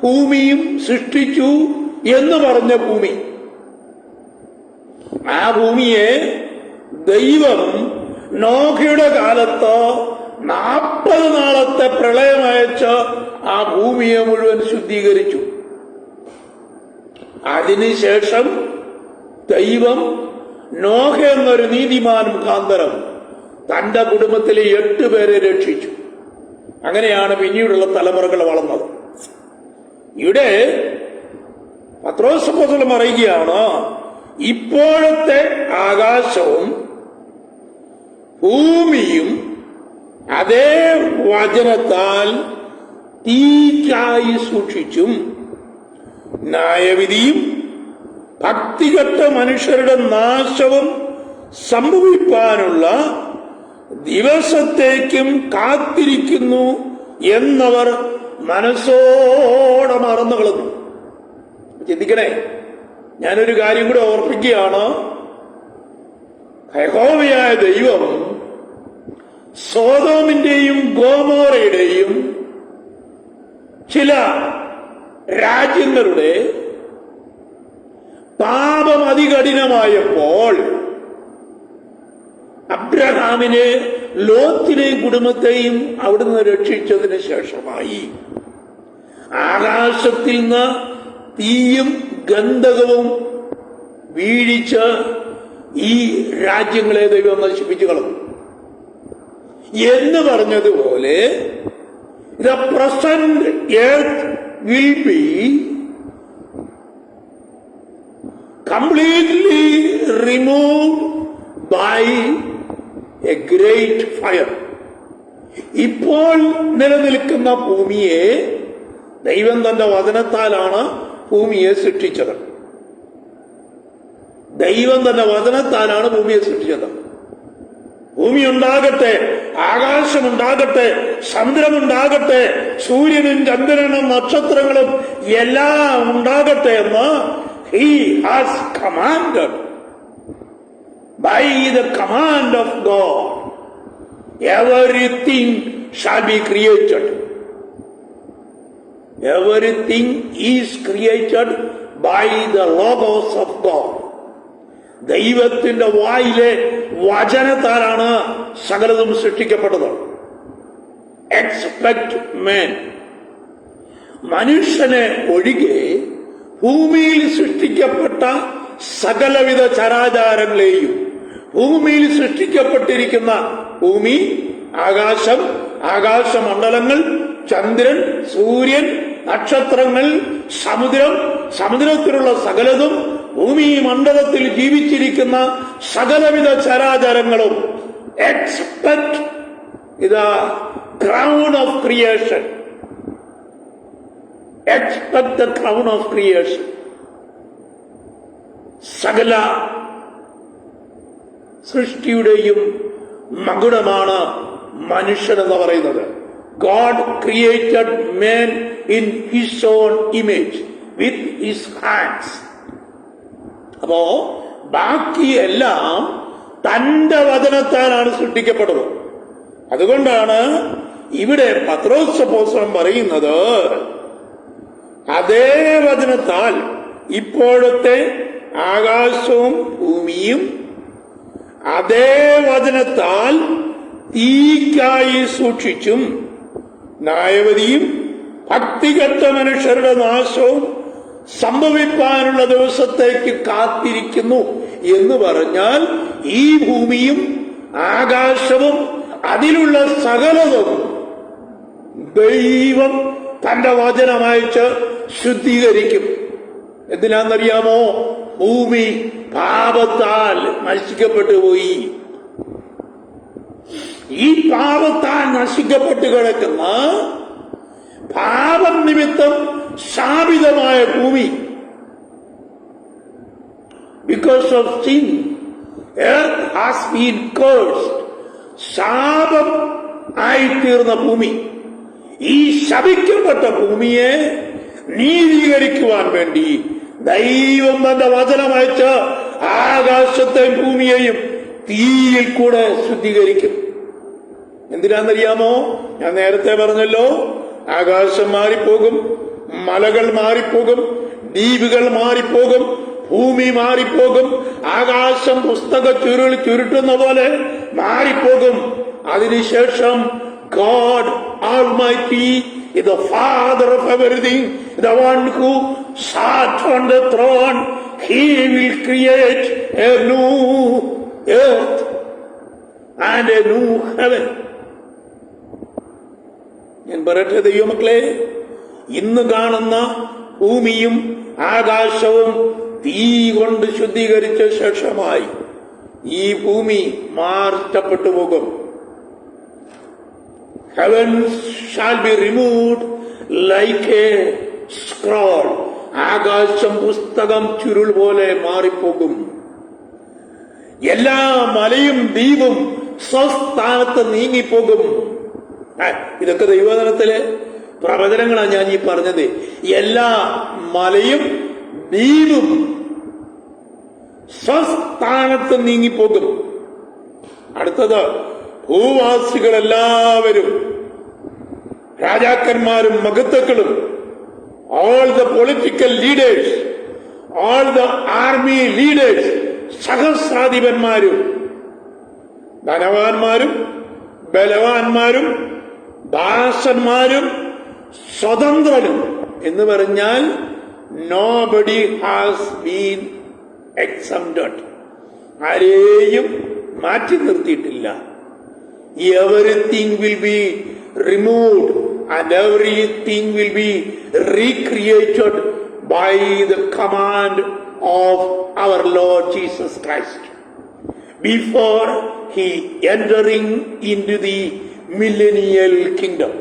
ഭൂമിയും സൃഷ്ടിച്ചു എന്ന് പറഞ്ഞ ഭൂമി, ആ ഭൂമിയെ ദൈവം നോഹയുടെ കാലത്ത് 40 നാളത്തെ പ്രളയമയച്ച് ആ ഭൂമിയെ മുഴുവൻ ശുദ്ധീകരിച്ചു. അതിനുശേഷം ദൈവം നോഹ എന്നൊരു നീതിമാൻ മുഖാന്തരം തന്റെ കുടുംബത്തിലെ 8 പേരെ രക്ഷിച്ചു. അങ്ങനെയാണ് പിന്നീടുള്ള തലമുറകൾ വളർന്നത്. ഇവിടെ പത്രോസ് അപ്പോസ്തലൻ പറയുകയാണ്, ഇപ്പോഴത്തെ ആകാശവും ഭൂമിയും അതേ വചനത്താൽ തീക്കായി സൂക്ഷിച്ചും ന്യായവിധിയും ഭക്തികെട്ട മനുഷ്യരുടെ നാശവും സംഭവിപ്പാനുള്ള ദിവസത്തേക്കും കാത്തിരിക്കുന്നു എന്നവർ മനസ്സോടെ മറന്നു കളഞ്ഞു. ചിന്തിക്കണേ, ഞാനൊരു കാര്യം കൂടെ ഓർപ്പിക്കുകയാണ്. യഹോവയായ ദൈവം സോദോമിന്റെയും ഗോമോറയുടെയും ചില രാജ്യങ്ങളുടെ പാപം അതികഠിനമായപ്പോൾ അബ്രഹാമിനെ, ലോത്തിനെയും കുടുംബത്തെയും അവിടുന്ന് രക്ഷിച്ചതിന് ശേഷമായി ആകാശത്തിൽ നിന്ന് തീയും ഗന്ധകവും വീഴിച്ച് ഈ രാജ്യങ്ങളെ ദൈവം നശിപ്പിച്ചു കളഞ്ഞു എന്ന് പറഞ്ഞതുപോലെ the present earth will be completely removed by a great fire. ഇപ്പോൾ നിലനിൽക്കുന്ന ഭൂമിയെ ദൈവം തന്റെ വചനത്താലാണ് ഭൂമിയെ സൃഷ്ടിച്ചത്. ദൈവം തന്റെ വചനത്താലാണ് ഭൂമിയെ സൃഷ്ടിച്ചത്. ഭൂമി ഉണ്ടാകട്ടെ, ആകാശമുണ്ടാകട്ടെ, സമുദ്രമുണ്ടാകട്ടെ, സൂര്യനും ചന്ദ്രനും നക്ഷത്രങ്ങളും എല്ലാം ഉണ്ടാകട്ടെ എന്ന് He has commanded. By the command of God, everything shall be created. Everything is created by the logos of God. ദൈവത്തിന്റെ വായിലെ വചനത്താലാണ് സകലതും സൃഷ്ടിക്കപ്പെട്ടത്. Expect man. മനുഷ്യനെ ഒഴികെ ഭൂമിയിൽ സൃഷ്ടിക്കപ്പെട്ട സകലവിധ ചരാചാരങ്ങളെയും, ഭൂമിയിൽ സൃഷ്ടിക്കപ്പെട്ടിരിക്കുന്ന ഭൂമി, ആകാശം, ആകാശമണ്ഡലങ്ങൾ, ചന്ദ്രൻ, സൂര്യൻ, നക്ഷത്രങ്ങൾ, സമുദ്രം, സമുദ്രത്തിലുള്ള സകലതും, ഭൂമി മണ്ഡലത്തിൽ ജീവിച്ചിരിക്കുന്ന സകലവിധ ചരാചരങ്ങളും expect the crown of creation. Expect the crown of creation. സകല സൃഷ്ടിയുടെയും മകുടമാണ് മനുഷ്യൻ എന്ന് പറയുന്നത്. God created man in his own image with his hands. അപ്പോ ബാക്കിയെല്ലാം തന്റെ വചനത്താലാണ് സൃഷ്ടിക്കപ്പെട്ടത്. അതുകൊണ്ടാണ് ഇവിടെ പത്രോസ് അപ്പോസ്തലൻ പറയുന്നത്, അതേ വചനത്താൽ ഇപ്പോഴത്തെ ആകാശവും ഭൂമിയും അതേ വചനത്താൽ തീക്കായി സൂക്ഷിച്ചും ന്യായവിധിയും ഭക്തികെട്ട മനുഷ്യരുടെ നാശവും സംഭവിപ്പാനുള്ള ദിവസത്തേക്ക് കാത്തിരിക്കുന്നു എന്ന് പറഞ്ഞാൽ ഈ ഭൂമിയും ആകാശവും അതിലുള്ള സകലതും ദൈവം തന്റെ വചനമയച്ച് ശുദ്ധീകരിക്കും. എന്തിനാണെന്നറിയാമോ? ഭൂമി പാപത്താൽ നശിക്കപ്പെട്ടു പോയി. ഈ പാപത്താൽ നശിക്കപ്പെട്ട് കിടക്കുന്ന, പാപം നിമിത്തം ശാപിതമായ ഭൂമി, because of sin earth has been cursed, ശാപം ആയിത്തീർന്ന ഭൂമി, ഈ ശപിക്കപ്പെട്ട ഭൂമിയെ നീതീകരിക്കുവാൻ വേണ്ടി ദൈവം തന്റെ വചനമയച്ച് ആകാശത്തെയും ഭൂമിയെയും തീയിൽ കൂടെ ശുദ്ധീകരിക്കും. എന്തിനാണെന്നറിയാമോ? ഞാൻ നേരത്തെ പറഞ്ഞല്ലോ, ആകാശം മാറിപ്പോകും, മലകൾ മാറിപ്പോകും, ദ്വീപുകൾ മാറിപ്പോകും, ഭൂമി മാറിപ്പോകും, ആകാശം പുസ്തക ചുരുട്ടുന്ന പോലെ മാറിപ്പോകും. അതിനുശേഷം God Almighty is the Father of everything, the one who sat on the throne. He will create a new earth and a new heaven. ഞാൻ പറയട്ടെ ദൈവമക്കളെ, ഇന്ന് കാണുന്ന ഭൂമിയും ആകാശവും തീ കൊണ്ട് ശുദ്ധീകരിച്ച ശേഷമായി ഈ ഭൂമി മാറ്റപ്പെട്ടു പോകും. Heavens shall be removed like a scroll. ആകാശം പുസ്തകം ചുരുൾ പോലെ മാറിപ്പോകും. എല്ലാ മലയും ദ്വീപും സ്വസ്ഥാനത്ത് നീങ്ങിപ്പോകും. ഇതൊക്കെ ദൈവവചനത്തിലെ പ്രവചനങ്ങളാണ് ഞാൻ ഈ പറഞ്ഞത്. എല്ലാ മലയും ദ്വീപും സ്വസ്ഥാനത്ത് നീങ്ങിപ്പോകും. അടുത്തത്, ഭൂവാസികളെല്ലാവരും, രാജാക്കന്മാരും മഹത്തുക്കളും, all the political leaders, all the army leaders, സഹസ്രാധിപന്മാരും, ധനവാന്മാരും ബലവാന്മാരും ദാസന്മാരും സ്വതന്ത്രനും എന്ന് പറഞ്ഞാൽ nobody has been exempted. ആരെയും മാറ്റി നിർത്തിയിട്ടില്ല. Everything will be removed and everything will be recreated by the command of our Lord Jesus Christ before he entering into the millennial kingdom.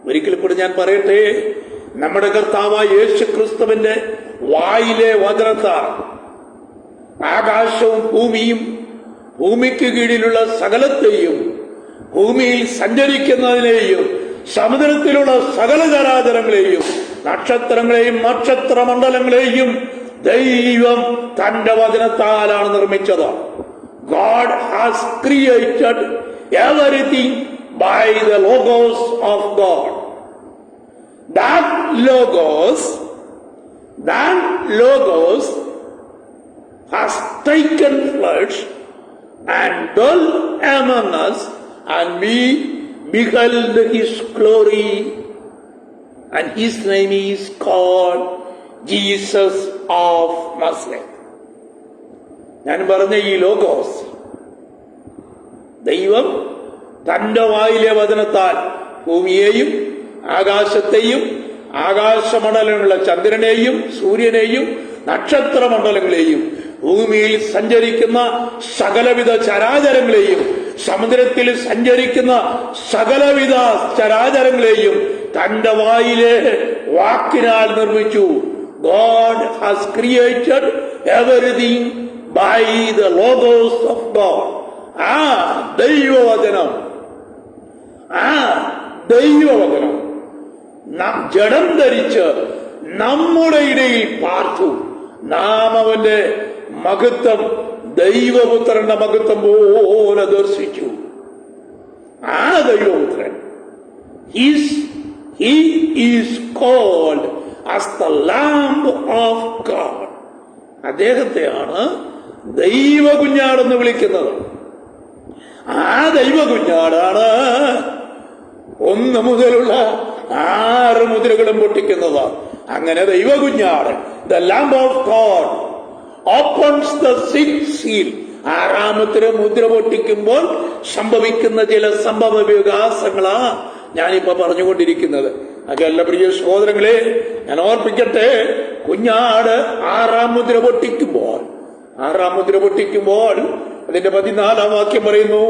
ഒരിക്കൽ കൂടി ഞാൻ പറയട്ടെ, നമ്മുടെ കർത്താവായ യേശു ക്രിസ്തുവിന്റെ വായിലെ വചനത്താൽ ആകാശവും ഭൂമിയും ഭൂമിക്ക് കീഴിലുള്ള സകലത്തെയും ഭൂമിയിൽ സഞ്ചരിക്കുന്നതിനെയും സമുദ്രത്തിലുള്ള സകല ചരാചരങ്ങളെയും നക്ഷത്രങ്ങളെയും നക്ഷത്രമണ്ഡലങ്ങളെയും ദൈവം തന്റെ വചനത്താലാണ് നിർമ്മിച്ചത്. God has created everything by the logos of God. That logos has taken flesh and dwelt among us, and we beheld his glory, and his name is called Jesus of Nazareth. ഞാൻ പറഞ്ഞ ഈ logos ദൈവം തന്റെ വായിലെ വചനത്താൽ ഭൂമിയെയും ആകാശത്തെയും ആകാശമണ്ഡലങ്ങളുള്ള ചന്ദ്രനെയും സൂര്യനെയും നക്ഷത്രമണ്ഡലങ്ങളെയും ഭൂമിയിൽ സഞ്ചരിക്കുന്ന സകലവിധ ചരാചരങ്ങളെയും സമുദ്രത്തിൽ സഞ്ചരിക്കുന്ന സകലവിധ ചരാചരങ്ങളെയും തന്റെ വായിലെ വാക്കിനാൽ നിർമ്മിച്ചു. God has created everything by the logos of God. ദൈവവചനം നാം ജഡം ധരിച്ച് നമ്മുടെ ഇടയിൽ പാർത്തു. നാം അവന്റെ മഹത്വം, ദൈവപുത്രന്റെ മഹത്വം പോലെ ദർശിച്ചു. ആ ദൈവപുത്രൻ he is called as the Lamb of God. അദ്ദേഹത്തെയാണ് ദൈവകുഞ്ഞാടെന്ന് വിളിക്കുന്നത്. ആ ദൈവകുഞ്ഞാടാണ് 1 മുതലുള്ള 6 മുദ്രകളും പൊട്ടിക്കുന്നത്. അങ്ങനെ ദൈവകുഞ്ഞാട്, the Lamb of God, opens the 6th seal. 6ാമത്തെ മുദ്ര പൊട്ടിക്കുമ്പോൾ സംഭവിക്കുന്ന ചില സംഭവ വികാസങ്ങളാ ഞാനിപ്പോ പറഞ്ഞുകൊണ്ടിരിക്കുന്നത്. അതല്ല പ്രിയ സഹോദരങ്ങളെ, ഞാൻ ഓർപ്പിക്കട്ടെ, കുഞ്ഞാട് 6ാം മുദ്ര പൊട്ടിക്കുമ്പോൾ അതിന്റെ 14ാം വാക്യം പറയുന്നു,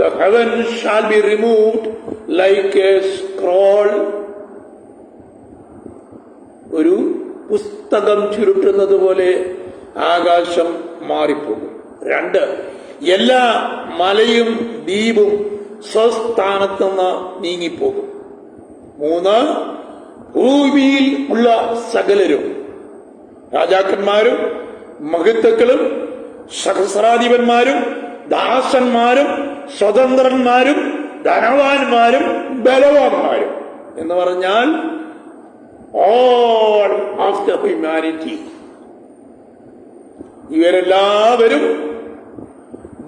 the heavens shall be removed like a scroll. ഒരു പുസ്തകം ചുരുട്ടുന്നത് പോലെ ആകാശം മാറിപ്പോകും. 2, എല്ലാ മലയും ദ്വീപും സ്വസ്ഥാനത്തുനിന്ന് നീങ്ങിപ്പോകും. 3, ഭൂമിയിൽ ഉള്ള സകലരും, രാജാക്കന്മാരും മഹത്തുക്കളും സഹസ്രാധിപന്മാരും ദാസന്മാരും സ്വതന്ത്രന്മാരും ധനവാന്മാരും ബലവാന്മാരും എന്ന് പറഞ്ഞാൽ all of the humanity, ഇവരെല്ലാവരും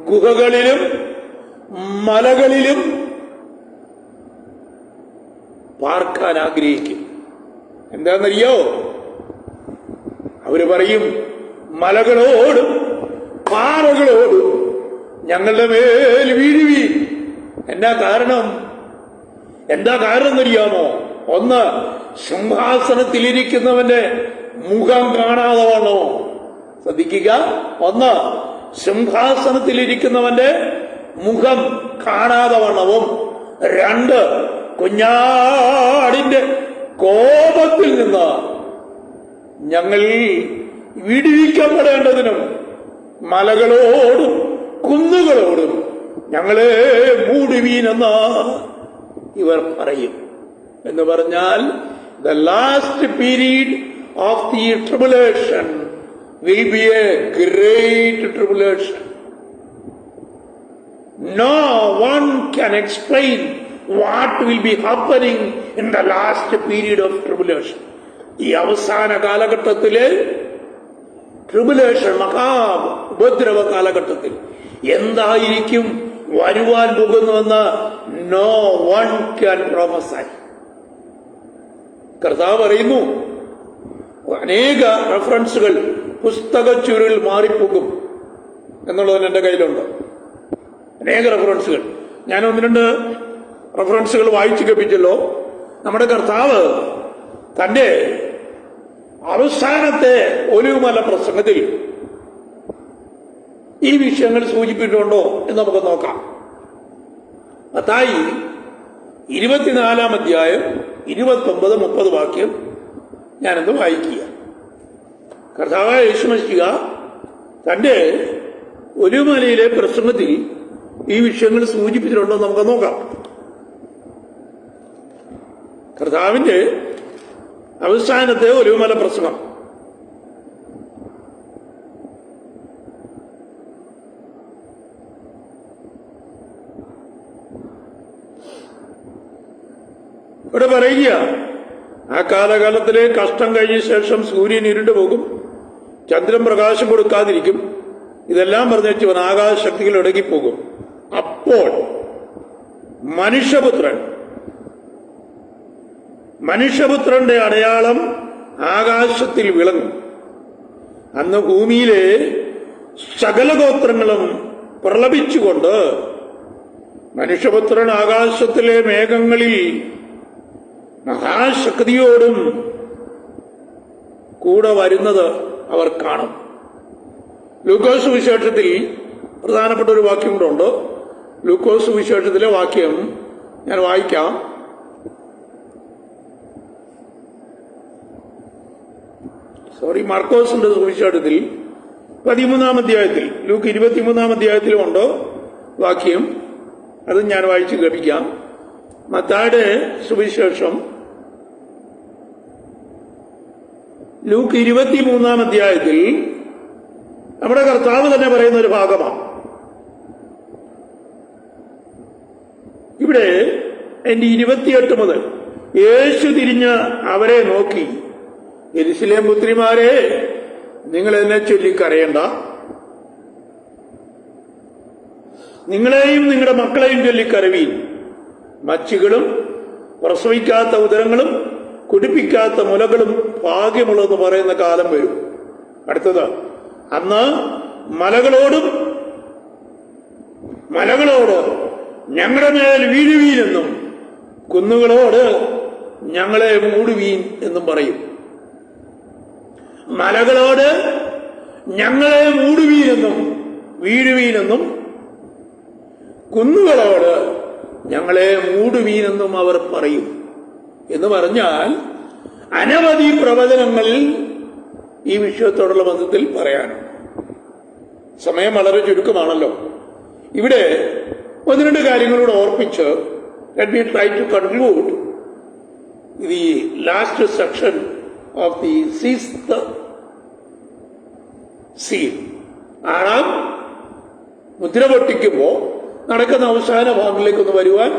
ഗുഹകളിലും മലകളിലും പാർക്കാൻ ആഗ്രഹിക്കും. എന്താണെന്നറിയോ? അവര് പറയും, മലകളോടും പാറകളോടും ഞങ്ങളുടെ മേൽ വീഴുവീൻ. എന്താ കാരണം എന്നറിയാമോ? ഒന്ന്, സിംഹാസനത്തിലിരിക്കുന്നവന്റെ മുഖം കാണാതെ വണ്ണോ. ശ്രദ്ധിക്കുക, ഒന്ന്, സിംഹാസനത്തിലിരിക്കുന്നവന്റെ മുഖം കാണാതെ വണ്ണവും, രണ്ട്, കുഞ്ഞാടിന്റെ കോപത്തിൽ നിന്ന് ഞങ്ങൾ വിടുവിക്കപ്പെടേണ്ടതിനും മലകളോടും കുന്നുകളോടും ഞങ്ങളെ മൂടുവീനെന്ന് ഇവർ പറയും. എന്ന് പറഞ്ഞാൽ, the last period of the tribulation will be a great tribulation. No one can explain what will be happening in the last period of tribulation. ഈ അവസാന കാലഘട്ടത്തിലെ ട്രിബുലേഷൻ, മഹാഉപദ്രവ കാലഘട്ടത്തിൽ എന്തായിരിക്കും വരുവാൻ പോകുന്നുവെന്ന് നോ വൺ ക്യാൻ പ്രോഫസൈ. കർത്താവ് പറയുന്നു, അനേക റെഫറൻസുകൾ പുസ്തക ചുരുളിൽ മാറിപ്പോകും എന്നുള്ളതിന് എൻ്റെ കയ്യിലുണ്ട്. അനേക റെഫറൻസുകൾ. ഞാൻ ഒന്ന് രണ്ട് റെഫറൻസുകൾ വായിച്ചു കേൾപ്പിച്ചല്ലോ. നമ്മുടെ കർത്താവ് തന്റെ അവസാനത്തെ ഒലിവുമല പ്രസംഗത്തിൽ ഈ വിഷയങ്ങൾ സൂചിപ്പിച്ചിട്ടുണ്ടോ എന്ന് നമുക്ക് നോക്കാം. മത്തായി 24-ാം അധ്യായം 29-30 വാക്യം ഞാനത് വായിക്കുക. കർത്താവായ യേശുമശിഹ തന്റെ ഒലിവുമലയിലെ പ്രസംഗത്തിൽ ഈ വിഷയങ്ങൾ സൂചിപ്പിച്ചിട്ടുണ്ടോ നമുക്ക് നോക്കാം. കർത്താവിന്റെ അവസാനത്തെ ഒലിവുമല പ്രസംഗം. ഇവിടെ പറയുക, ആ കാലകാലത്തിലെ കഷ്ടം കഴിഞ്ഞ ശേഷം സൂര്യൻ ഇരുണ്ടുപോകും, ചന്ദ്രൻ പ്രകാശം കൊടുക്കാതിരിക്കും. ഇതെല്ലാം പറഞ്ഞിട്ട് ഇവൻ ആകാശശക്തികൾ ഇടകിപ്പോകും. അപ്പോൾ മനുഷ്യപുത്രന്റെ അടയാളം ആകാശത്തിൽ വിളങ്ങും. അന്ന് ഭൂമിയിലെ സകല ഗോത്രങ്ങളും പ്രലപിച്ചുകൊണ്ട് മനുഷ്യപുത്രൻ ആകാശത്തിലെ മേഘങ്ങളിൽ മഹാശക്തിയോടും കൂടെ വരുന്നത് അവർ കാണും. ലൂക്കോസ് സുവിശേഷത്തിൽ പ്രധാനപ്പെട്ട ഒരു വാക്യം കൂടെ ഉണ്ട്. ലൂക്കോസ് സുവിശേഷത്തിലെ വാക്യം ഞാൻ വായിക്കാം. മാർക്കോസിന്റെ സുവിശേഷത്തിൽ 13-ാം അധ്യായത്തിൽ, ലൂക്ക് 23-ാം അധ്യായത്തിലുമുണ്ട് വാക്യം. അത് ഞാൻ വായിച്ച് കേൾപ്പിക്കാം. മത്തായിയുടെ സുവിശേഷം ലൂക്ക് 23-ാം അധ്യായത്തിൽ നമ്മുടെ കർത്താവ് തന്നെ പറയുന്ന ഒരു ഭാഗമാണ്. ഇവിടെ എന്റെ 28 മുതൽ യേശു തിരിഞ്ഞ് അവരെ നോക്കി, യെരൂശലേം പുത്രിമാരെ, നിങ്ങൾ എന്നെ ചൊല്ലിക്കരയണ്ട. നിങ്ങളെയും നിങ്ങളുടെ മക്കളെയും ചൊല്ലിക്കരവീൻ. മച്ചികളും പ്രസവിക്കാത്ത ഉദരങ്ങളും കുടിപ്പിക്കാത്ത മുലകളും ഭാഗ്യമുള്ളതെന്ന് പറയുന്ന കാലം വരും. അടുത്തത്, അന്ന് മലകളോട് ഞങ്ങളുടെ മേൽ വീഴുവീനെന്നും കുന്നുകളോട് ഞങ്ങളെ മൂടുവീൻ എന്നും പറയും. മലകളോട് ഞങ്ങളെ മൂടുവീനെന്നും വീഴുവീനെന്നും കുന്നുകളോട് ഞങ്ങളെ മൂടുവീനെന്നും അവർ പറയും. എന്ന് പറഞ്ഞാൽ അനവധി പ്രവചനങ്ങൾ ഈ വിഷയത്തോടുള്ള ബന്ധത്തിൽ പറയാനുണ്ട്. സമയം വളരെ ചുരുക്കമാണല്ലോ. ഇവിടെ ഒന്ന് രണ്ട് കാര്യങ്ങളോട് ഓർപ്പിച്ച് let me try to conclude the last section of the 6th seal. ആറാം മുദ്ര പൊട്ടിക്കുമ്പോൾ നടക്കുന്ന അവസാന ഭാഗങ്ങളിലേക്കൊന്ന് വരുവാൻ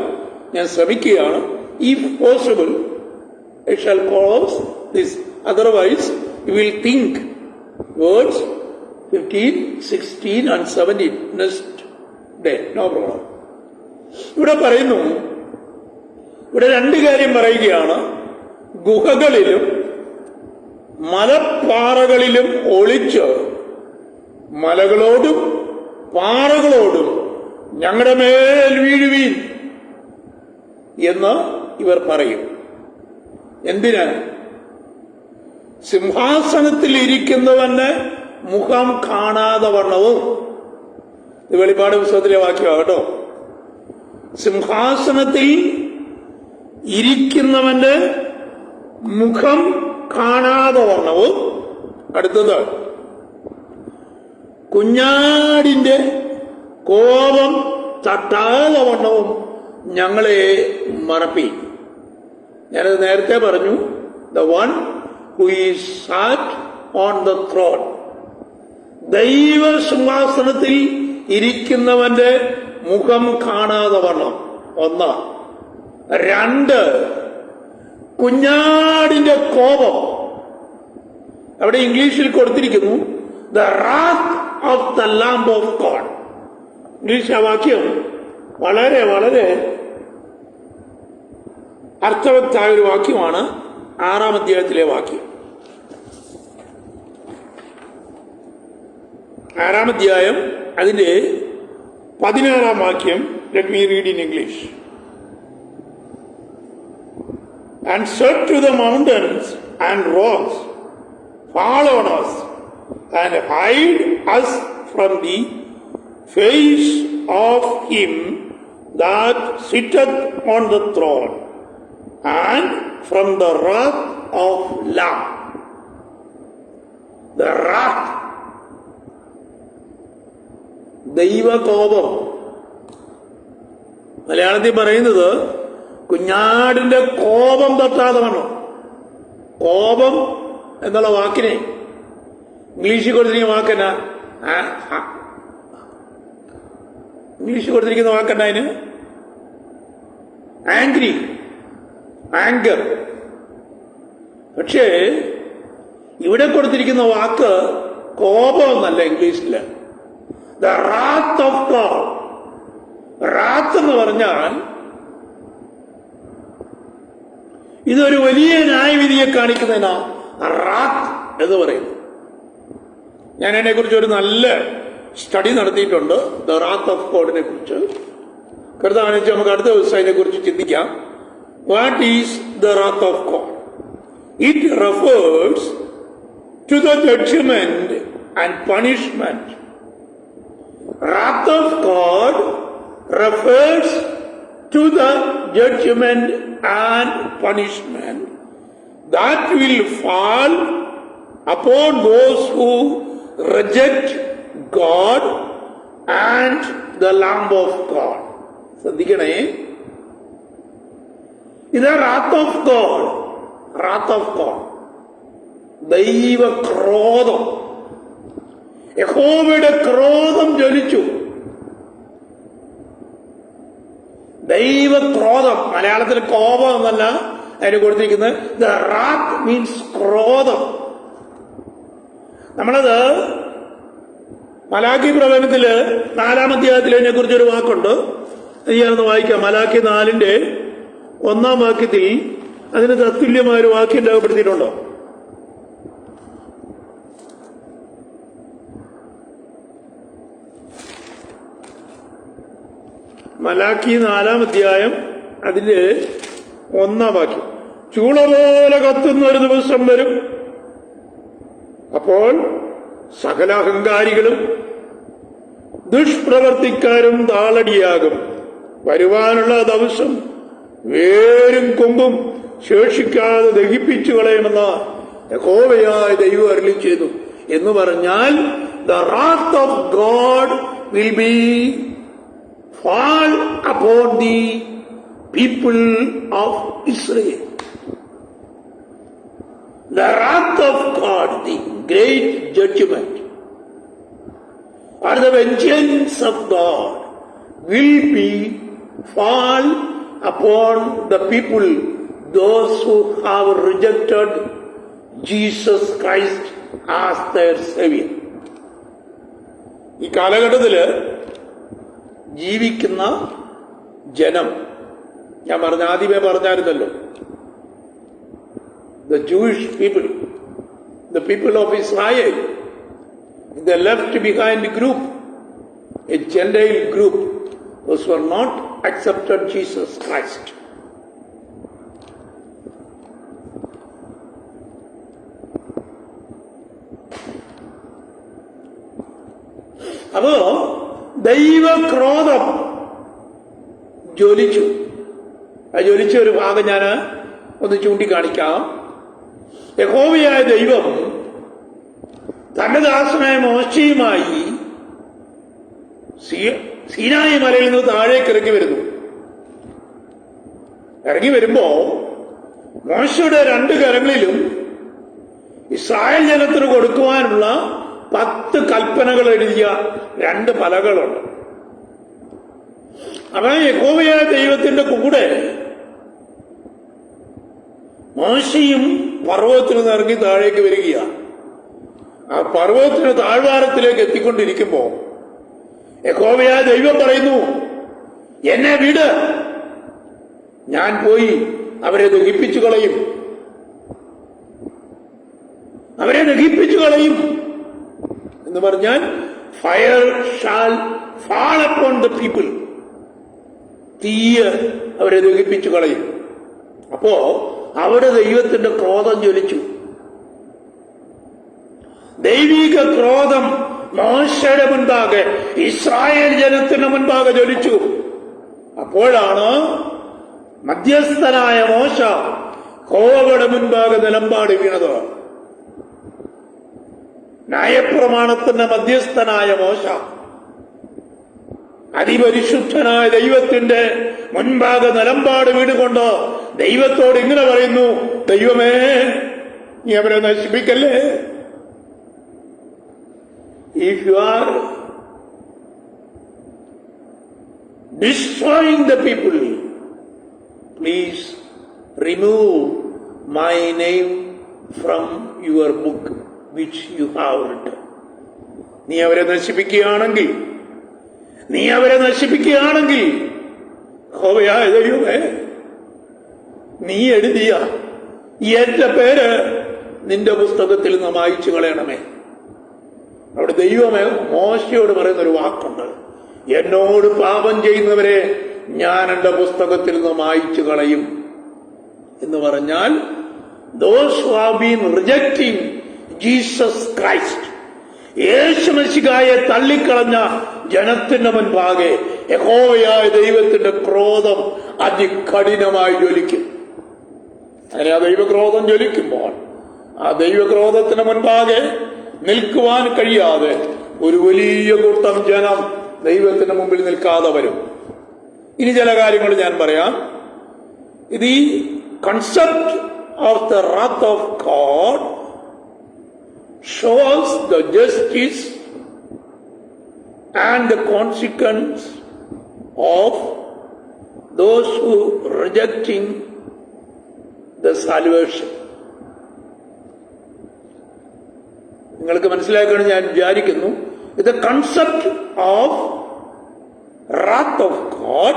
ഞാൻ ശ്രമിക്കുകയാണ്. If possible, I shall close this. Otherwise, you will think words 15, 16 and 17 next day. No problem. ഇവിടെ പറയുന്നു, ഇവിടെ രണ്ട് കാര്യം പറയുകയാണ്. ഗുഹകളിലും മലപ്പാറകളിലും ഒളിച്ച് മലകളോടും പാറകളോടും ഞങ്ങളുടെ മേൽ വീഴുവീൻ എന്ന് ഇവർ പറയും. എന്തിന്? സിംഹാസനത്തിൽ ഇരിക്കുന്നവന് മുഖം കാണാതെ വണ്ണവും. ഇത് വെളിപ്പാട് പുസ്തകത്തിലെ വാക്യമാണ് കേട്ടോ. സിംഹാസനത്തിൽ ഇരിക്കുന്നവന്റെ മുഖം കാണാതെ വണ്ണവും. അടുത്തത്, കുഞ്ഞാടിന്റെ കോപം തട്ടാതെ വണ്ണവും ഞങ്ങളെ മറപ്പി. ഞാനത് നേരത്തെ പറഞ്ഞു. The one who is SAT on the thrown. ദൈവ സിംഹാസനത്തിൽ ഇരിക്കുന്നവന്റെ മുഖം കാണാതെ വണ്ണം. ഒന്ന്. രണ്ട്, കുഞ്ഞാടിന്റെ കോപം. അവിടെ ഇംഗ്ലീഷിൽ കൊടുത്തിരിക്കുന്നു the wrath of the lamb of God. English ആ വാക്യം വളരെ വളരെ അർത്ഥവത്തായ ഒരു വാക്യമാണ്. 6-ാം അധ്യായത്തിലെ വാക്യം. 6-ാം അധ്യായം അതിന്റെ 16-ാം വാക്യം. Let me read in English. And said to the mountains and rocks, fall on us and hide us from the face of him that sitteth on the throne and from the wrath of Lamb. The wrath, ദൈവകോപം. മലയാളത്തിൽ പറയുന്നത് കുഞ്ഞാടിന്റെ കോപം തട്ടാതെ വണ്ണം. കോപം എന്നുള്ള വാക്കിനെ ഇംഗ്ലീഷിൽ കൊടുത്തിരിക്കുന്ന വാക്കെന്നാ? ഇംഗ്ലീഷിൽ കൊടുത്തിരിക്കുന്ന വാക്കെന്നാ? അതിന് ആംഗ്രി, ആങ്കർ. പക്ഷേ ഇവിടെ കൊടുത്തിരിക്കുന്ന വാക്ക് കോപം എന്നല്ല ഇംഗ്ലീഷില്. The wrath of God. Wrath എന്ന് പറഞ്ഞാൽ ഇതൊരു വലിയ ന്യായവിധിയെ കാണിക്കുന്നതിനാ റാത്ത് എന്ന് പറയുന്നത്. ഞാൻ അതിനെക്കുറിച്ച് ഒരു നല്ല സ്റ്റഡി നടത്തിയിട്ടുണ്ട്, ദ റാത്ത് ഓഫ് ഗോഡിനെ കുറിച്ച്. കരുതാണെന്ന് വെച്ചാൽ നമുക്ക് അടുത്ത ദിവസം അതിനെക്കുറിച്ച് ചിന്തിക്കാം. What is the wrath of God? It refers to the judgment and punishment. Wrath of God refers to the judgment and punishment that will fall upon those who reject God and the Lamb of God. ശ്രദ്ധിക്കണേ, ഇത് wrath of God. wrath of God, ദൈവ ക്രോധം. യഹോവയുടെ ക്രോധം ജ്വലിച്ചു. ദൈവക്രോധം. മലയാളത്തിൽ കോപം എന്നല്ല അതിന് കൊടുത്തിരിക്കുന്നത്. ദ റാത്ത് മീൻസ് ക്രോധം. നമ്മളത് മലാക്കി പ്രവചനത്തില് 4-ാം അധ്യായത്തിൽ അതിനെ കുറിച്ചൊരു വാക്കുണ്ട്. ഞാനൊന്ന് വായിക്കാം. മലാക്കി 4-ന്റെ 1-ാം വാക്യത്തിൽ അതിന് തത്തുല്യമായൊരു വാക്യം രേഖപ്പെടുത്തിയിട്ടുണ്ടോ? മലാക്കി 4-ാം അധ്യായം അതിന്റെ 1-ാം വാക്യം. ചൂള പോലെ കത്തുന്ന ഒരു ദിവസം വരും, അപ്പോൾ സകല അഹങ്കാരികളും ദുഷ്പ്രവർത്തിക്കാരും താളടിയാകും. വരുവാനുള്ള ദിവസം വേരും കൊമ്പും ശേഷിക്കാതെ ദഹിപ്പിച്ചു കളയുമെന്ന് യഹോവയായ ദൈവം അരുളി ചെയ്തു എന്ന് പറഞ്ഞാൽ the wrath of God will be fall upon the people of Israel. The wrath of God, the great judgment, or the vengeance of God will be fall upon the people, those who have rejected Jesus Christ as their Savior. ഈ കാലഘട്ടത്തില് ജീവിക്കുന്ന ജനം ഞാൻ ആദ്യമേ പറഞ്ഞായിരുന്നല്ലോ, the Jewish people, the people of Israel, the left behind group, a Gentile group, those who are not accepted Jesus Christ. അപ്പോ ദൈവക്രോധം ജ്വലിച്ചു. ആ ജ്വലിച്ച ഒരു ഭാഗം ഞാൻ ഒന്ന് ചൂണ്ടിക്കാണിക്കാം. യഹോവയായ ദൈവം തന്റെ ദാസനായ മോശയുമായി സീനായി മലയിൽ നിന്ന് താഴേക്ക് ഇറങ്ങി വരുന്നു. ഇറങ്ങി വരുമ്പോ മോശയുടെ 2 കരങ്ങളിലും ഇസ്രായേൽ ജനത്തിന് കൊടുക്കുവാനുള്ള 10 കൽപ്പനകൾ എഴുതിയ 2 പലകളുണ്ട്. അപ്പൊ യഹോവയായ ദൈവത്തിന്റെ കൂടെ മോശയും പർവ്വതത്തിൽ നിന്ന് ഇറങ്ങി താഴേക്ക് വരികയാണ്. ആ പർവ്വതത്തിന് താഴ്വാരത്തിലേക്ക് എത്തിക്കൊണ്ടിരിക്കുമ്പോ യഹോവയായ ദൈവം പറയുന്നു, എന്നെ വിട്, ഞാൻ പോയി അവരെ ദഹിപ്പിച്ചു കളയും, അവരെ ദഹിപ്പിച്ചു കളയും എന്ന് പറഞ്ഞാൽ fire shall fall upon the people, തീയ് അവരെ ദഹിപ്പിച്ചു കളയും. അപ്പോ അവിടെ ദൈവത്തിന്റെ ക്രോധം ജ്വലിച്ചു. ദൈവിക ക്രോധം മോശയുടെ മുൻപാകെ, ഇസ്രായേൽ ജനത്തിന് മുൻപാകെ ജ്വലിച്ചു. അപ്പോഴാണ് മധ്യസ്ഥനായ മോശ യഹോവയുടെ മുൻപാകെ നിലമ്പാടി വീണത്. ന്യായപ്രമാണത്തിന്റെ മധ്യസ്ഥനായ മോശ അതിപരിശുദ്ധനായ ദൈവത്തിന്റെ മുൻപാകെ നിലമ്പാട് വീടുകൊണ്ട് ദൈവത്തോട് ഇങ്ങനെ പറയുന്നു, ദൈവമേ, നീ അവരെ നശിപ്പിക്കല്ലേ. If you are destroying the people, please remove my name from your book which you have written. നീ അവരെ നശിപ്പിക്കുകയാണെങ്കിൽ യഹോവയായ ദൈവമേ, നീ എഴുതിയ എന്റെ പേര് നിന്റെ പുസ്തകത്തിൽ നിന്ന് മായ്ച്ചു കളയണമേ. അവിടെ ദൈവമേ മോശയോട് പറയുന്നൊരു വാക്കുണ്ട്, എന്നോട് പാപം ചെയ്യുന്നവരെ ഞാൻ എന്റെ പുസ്തകത്തിൽ നിന്ന് മായ്ച്ചു കളയും എന്ന് പറഞ്ഞാൽ, those who have been rejecting Jesus Christ, യേശുമശിഹായെ തള്ളിക്കളഞ്ഞ ജനത്തിന്റെ മുൻപാകെ യഹോവയായ ദൈവത്തിന്റെ ക്രോധം അതികഠിനമായി ജ്വലിക്കും. അങ്ങനെ ആ ദൈവക്രോധം ജ്വലിക്കുമ്പോൾ ആ ദൈവക്രോധത്തിന് മുൻപാകെ നിൽക്കുവാൻ കഴിയാതെ ഒരു വലിയ കൂട്ടം ജനം ദൈവത്തിന്റെ മുമ്പിൽ നിൽക്കാതെ വരും. ഇനി ചില കാര്യങ്ങൾ ഞാൻ പറയാം. ഇത് ഈ concept of the wrath of God shows the justice and the consequence of those who rejecting the salvation. നിങ്ങൾക്ക് മനസ്സിലാക്കണം ഞാൻ വിചാരിക്കുന്നു. ഇത് concept of wrath of God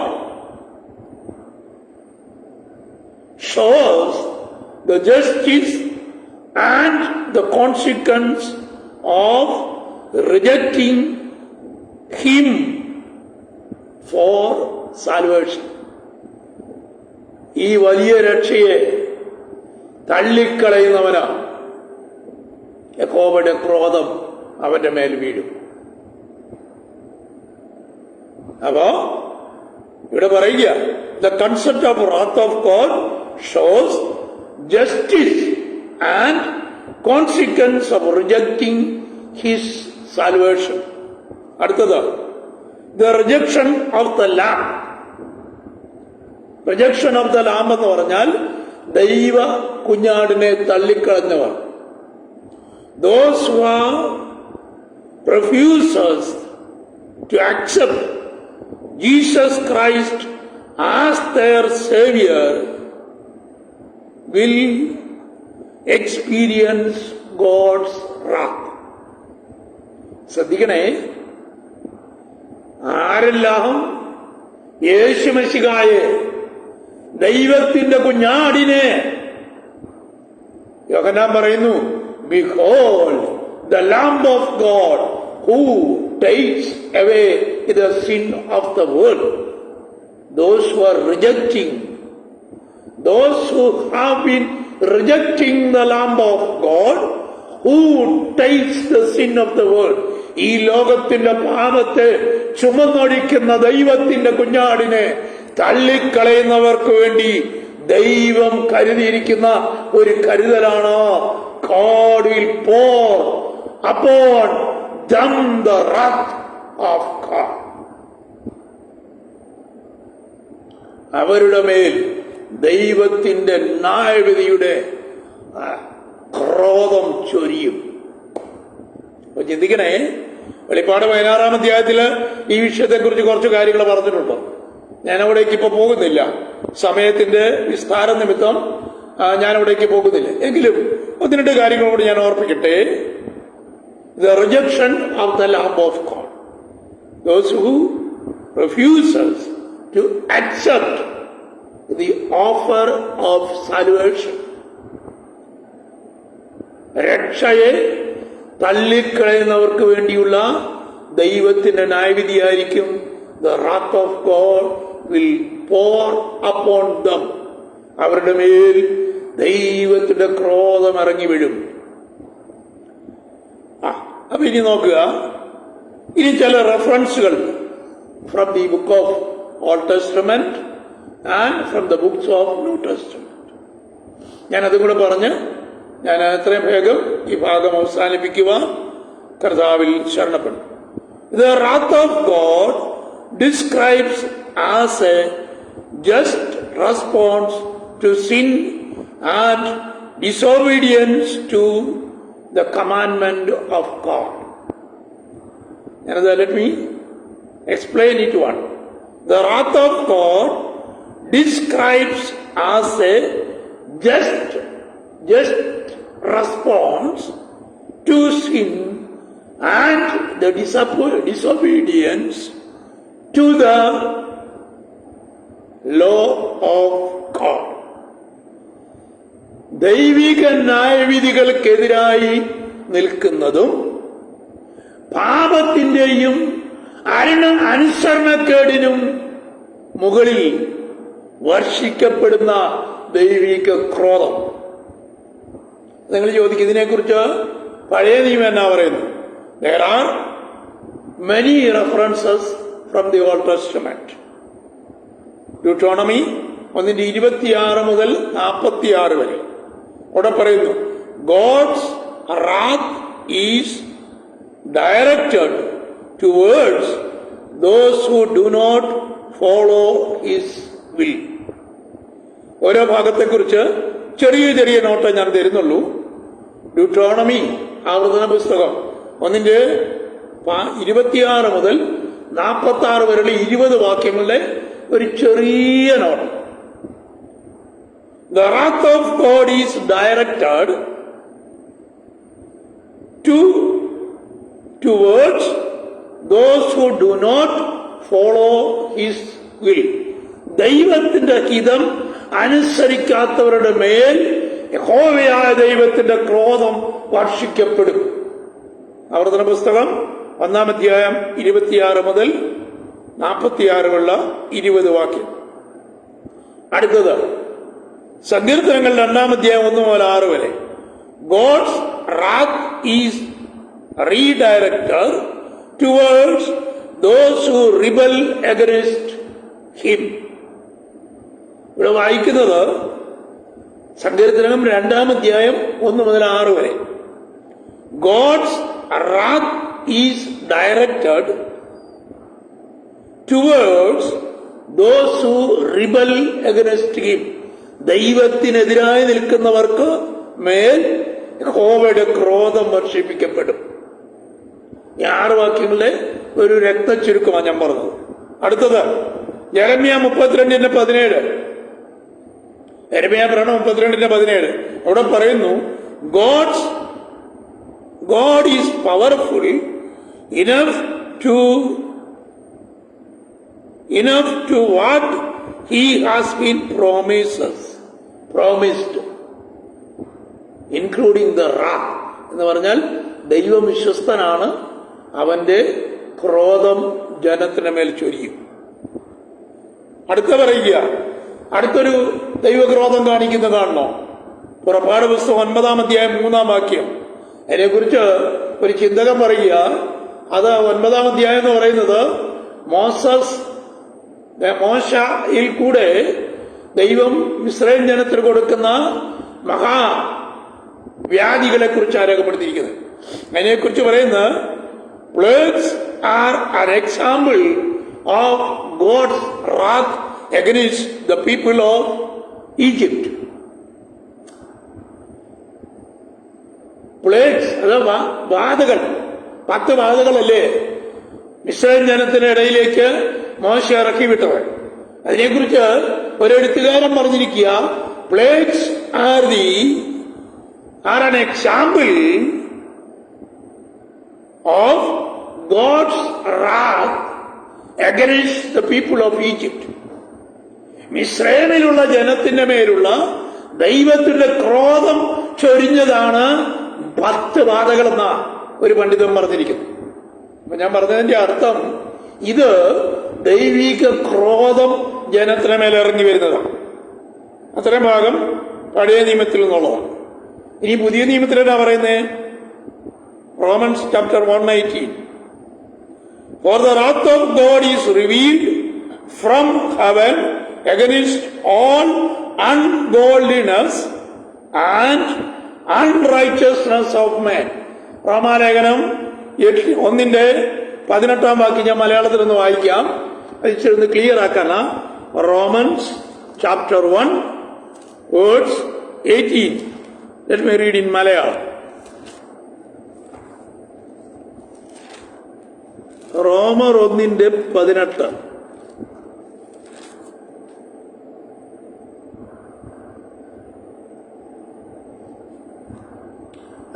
shows the justice and the consequence of rejecting him for salvation. ഈ വലിയ രക്ഷയെ തള്ളിക്കളയുന്നവനാ യഹോവയുടെ ക്രോധം അവന്റെ മേൽ വീഴും. അപ്പോ ഇവിടെ പറയുക, the concept of wrath of God shows justice and consequence of rejecting his salvation. അടുത്തത്, the rejection of the lamb. rejection of the lamb എന്ന് പറഞ്ഞാൽ ദൈവ കുഞ്ഞാടിനെ തള്ളിക്കളഞ്ഞവർ. those who are refusers to accept Jesus Christ as their Savior will experience God's wrath. ശ്രദ്ധിക്കണേ, ആരെല്ലാം യേശുമശിഹായെ ദൈവത്തിന്റെ കുഞ്ഞാടിനെ. യോഹന്നാൻ പറയുന്നു, Behold the Lamb of God who takes away the sin of the world. Those who are rejecting, those who have been rejecting the Lamb of God who takes the sin of the world. ഈ ലോകത്തിന്റെ പാപത്തെ ചുമന്നൊഴിക്കുന്ന ദൈവത്തിന്റെ കുഞ്ഞാടിനെ തള്ളിക്കളയുന്നവർക്ക് വേണ്ടി ദൈവം കരുതിയിരിക്കുന്ന ഒരു കരുതലാണ്. God will pour upon them the wrath of God. അവരുടെ മേൽ ദൈവത്തിന്റെ ന്യായവിധിയുടെ ക്രോധം ചൊരിയും. അപ്പൊ ചിന്തിക്കണേ, വെളിപ്പാട് 16-ാം അധ്യായത്തില് ഈ വിഷയത്തെക്കുറിച്ച് കുറച്ച് കാര്യങ്ങൾ പറഞ്ഞിട്ടുണ്ട്. ഞാൻ അവിടേക്ക് ഇപ്പൊ പോകുന്നില്ല, സമയത്തിന്റെ വിസ്താര നിമിത്തം ഞാൻ അവിടേക്ക് പോകുന്നില്ല. എങ്കിലും 1-2 കാര്യങ്ങളോട് ഞാൻ ഓർപ്പിക്കട്ടെ. The rejection of the Lamb of God. Those who refuses to accept the offer of salvation. രക്ഷയെ തള്ളിക്കളയുന്നവർക്ക് വേണ്ടിയുള്ള ദൈവത്തിന്റെ ന്യായവിധിയായിരിക്കും. The wrath of God will pour upon them. അവരുടെ മേൽ ദൈവത്തിന്റെ ക്രോധം ഇറങ്ങി വീഴും. അപ്പൊ ഇനി നോക്കുക, ഇനി ചില റെഫറൻസുകൾ from the book of old testament and from the books of new testament. ഞാനതും കൂടെ പറഞ്ഞ് ഞാൻ എത്രയും വേഗം ഈ ഭാഗം അവസാനിപ്പിക്കുക. കർത്താവിൽ ശരണപ്പെടും. The wrath of God describes as a just response to sin and disobedience to the commandment of God. Let me explain it one. The wrath of God describes as a just response to sin and the disobedience to the law of God. ദൈവിക ന്യായവിധികൾക്കെതിരായി നിൽക്കുന്നതും പാപത്തിന്റെയും അനുസരണക്കേടിനും മുകളിൽ വർഷിക്കപ്പെടുന്ന ദൈവിക ക്രോധം. നിങ്ങൾ ചോദിക്കും, ഇതിനെക്കുറിച്ച് പഴയ നിയമം എന്നാ പറയുന്നു? There are many references from the Old Testament. Deuteronomy 1:26 മുതൽ 46 വരെ അവിടെ പറയുന്നു, God's wrath is directed towards those who do not follow His will. ഓരോ ഭാഗത്തെക്കുറിച്ച് ചെറിയ ചെറിയ നോട്ട് ഞാൻ തരുന്നുള്ളൂ. ഡ്യൂട്രോണമി ആവർത്തന പുസ്തകം 1:26 മുതൽ 46 വരെയുള്ള 20 വാക്യങ്ങളുടെ ഒരു ചെറിയ not. The wrath of God is directed towards those who do not follow His will. ദൈവത്തിന്റെ ഹിതം അനുസരിക്കാത്തവരുടെ മേൽ യഹോവയായ ദൈവത്തിന്റെ ക്രോധം വർഷിക്കപ്പെടും. ആവർത്തന പുസ്തകം 1-ാം അധ്യായം 26 മുതൽ 46 ഉള്ള 20 വാക്യം. അടുത്തത് സങ്കീർത്തനങ്ങൾ 2-ാം അധ്യായം 1 മുതൽ 6 വരെ. God's wrath is redirected towards those who rebel against Him. ഇവിടെ വായിക്കുന്നത് സങ്കീർത്തനം 2-ാം അധ്യായം 1 മുതൽ 6 വരെ. God's wrath is directed towards those who rebel against Him. ദൈവത്തിനെതിരായി നിൽക്കുന്നവർക്ക് മേൽ യഹോവയുടെ ക്രോധം വർഷിപ്പിക്കപ്പെടും. ഈ 6 വാക്യങ്ങളുടെ ഒരു രക്തചുരുക്കമാണ് ഞാൻ പറഞ്ഞത്. അടുത്തത് യെരമ്യ 32:17. യെരമ്യ 32:17 അവിടെ പറയുന്നു, God is powerful enough to what he has been promised, including the wrath. എന്ന് പറഞ്ഞാൽ ദൈവം വിശ്വസ്തനാണ്, അവന്റെ ക്രോധം ജനത്തിന് മേൽ ചൊരിയും. അടുത്ത പറയുക, അടുത്തൊരു ദൈവക്രോധം കാണിക്കുന്ന കാണണോ? പുറപ്പാട് പുസ്തകം 9-ാം അധ്യായം 3-ാം വാക്യം. അതിനെക്കുറിച്ച് ഒരു ചിന്തകൻ പറയുക, അത് 9-ാം അധ്യായം എന്ന് പറയുന്നത് മോശയിൽ കൂടെ ദൈവം ഇസ്രായേൽ ജനത്തിന് കൊടുക്കുന്ന മഹാവ്യാധികളെ കുറിച്ച് രേഖപ്പെടുത്തിയിരിക്കുന്നത്. അതിനെക്കുറിച്ച് പറയുന്നത് plagues are an example of God's wrath against the people of Egypt. പ്ലേഗ്സ് അഥവാ ബാധകൾ, 10 ബാധകളല്ലേ ഇസ്രായേൽ ജനത്തിന്റെ ഇടയിലേക്ക് മോശ ഇറക്കി വിട്ടവർ. അതിനെക്കുറിച്ച് ഒരെഴുത്തുകാരൻ പറഞ്ഞിരിക്കുക, പ്ലേഗ്സ് R an example of God's wrath against the people of Egypt. മിസ്രൈമിലുള്ള ജനത്തിന്റെ മേലുള്ള ദൈവത്തിന്റെ ക്രോധം ചൊരിഞ്ഞതാണ് 10 ബാധകളെന്ന ഒരു പണ്ഡിതൻ പറഞ്ഞിരിക്കുന്നു. അപ്പൊ ഞാൻ പറഞ്ഞതിന്റെ അർത്ഥം, ഇത് ദൈവിക ക്രോധം ജനത്തിന് മേലെ ഇറങ്ങി വരുന്നതാണ്. അത്രയും ഭാഗം പഴയ നിയമത്തിൽ നിന്നുള്ളതാണ്. ഇനി പുതിയ നിയമത്തിൽ എന്താ പറയുന്നത്? Romans chapter 1:18. For the wrath of God is revealed from heaven against all ungodliness and unrighteousness of men. റോമാലേഖനം 1:18 വാക്യം ഞാൻ മലയാളത്തിൽ ഒന്ന് വായിക്കാം, അതിച്ചൊന്ന് ക്ലിയർ ആക്കാനാ. Romans chapter 1 words 18. Let me read in Malayalam. റോമർ 1:18.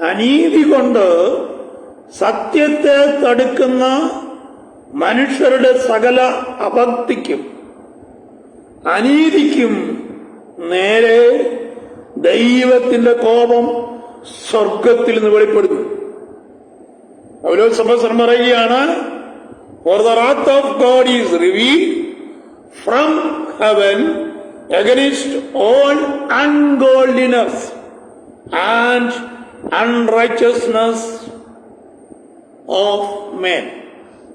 അനീതി കൊണ്ട് സത്യത്തെ തടുക്കുന്ന മനുഷ്യരുടെ സകല അഭക്തിക്കും അനീതിക്കും നേരെ ദൈവത്തിന്റെ കോപം സ്വർഗത്തിൽ നിന്ന് വെളിപ്പെടുന്നു. പൗലോസ് സഭ പറയുകയാണ്, For the wrath of God is revealed from heaven against all ungodliness and unrighteousness of men.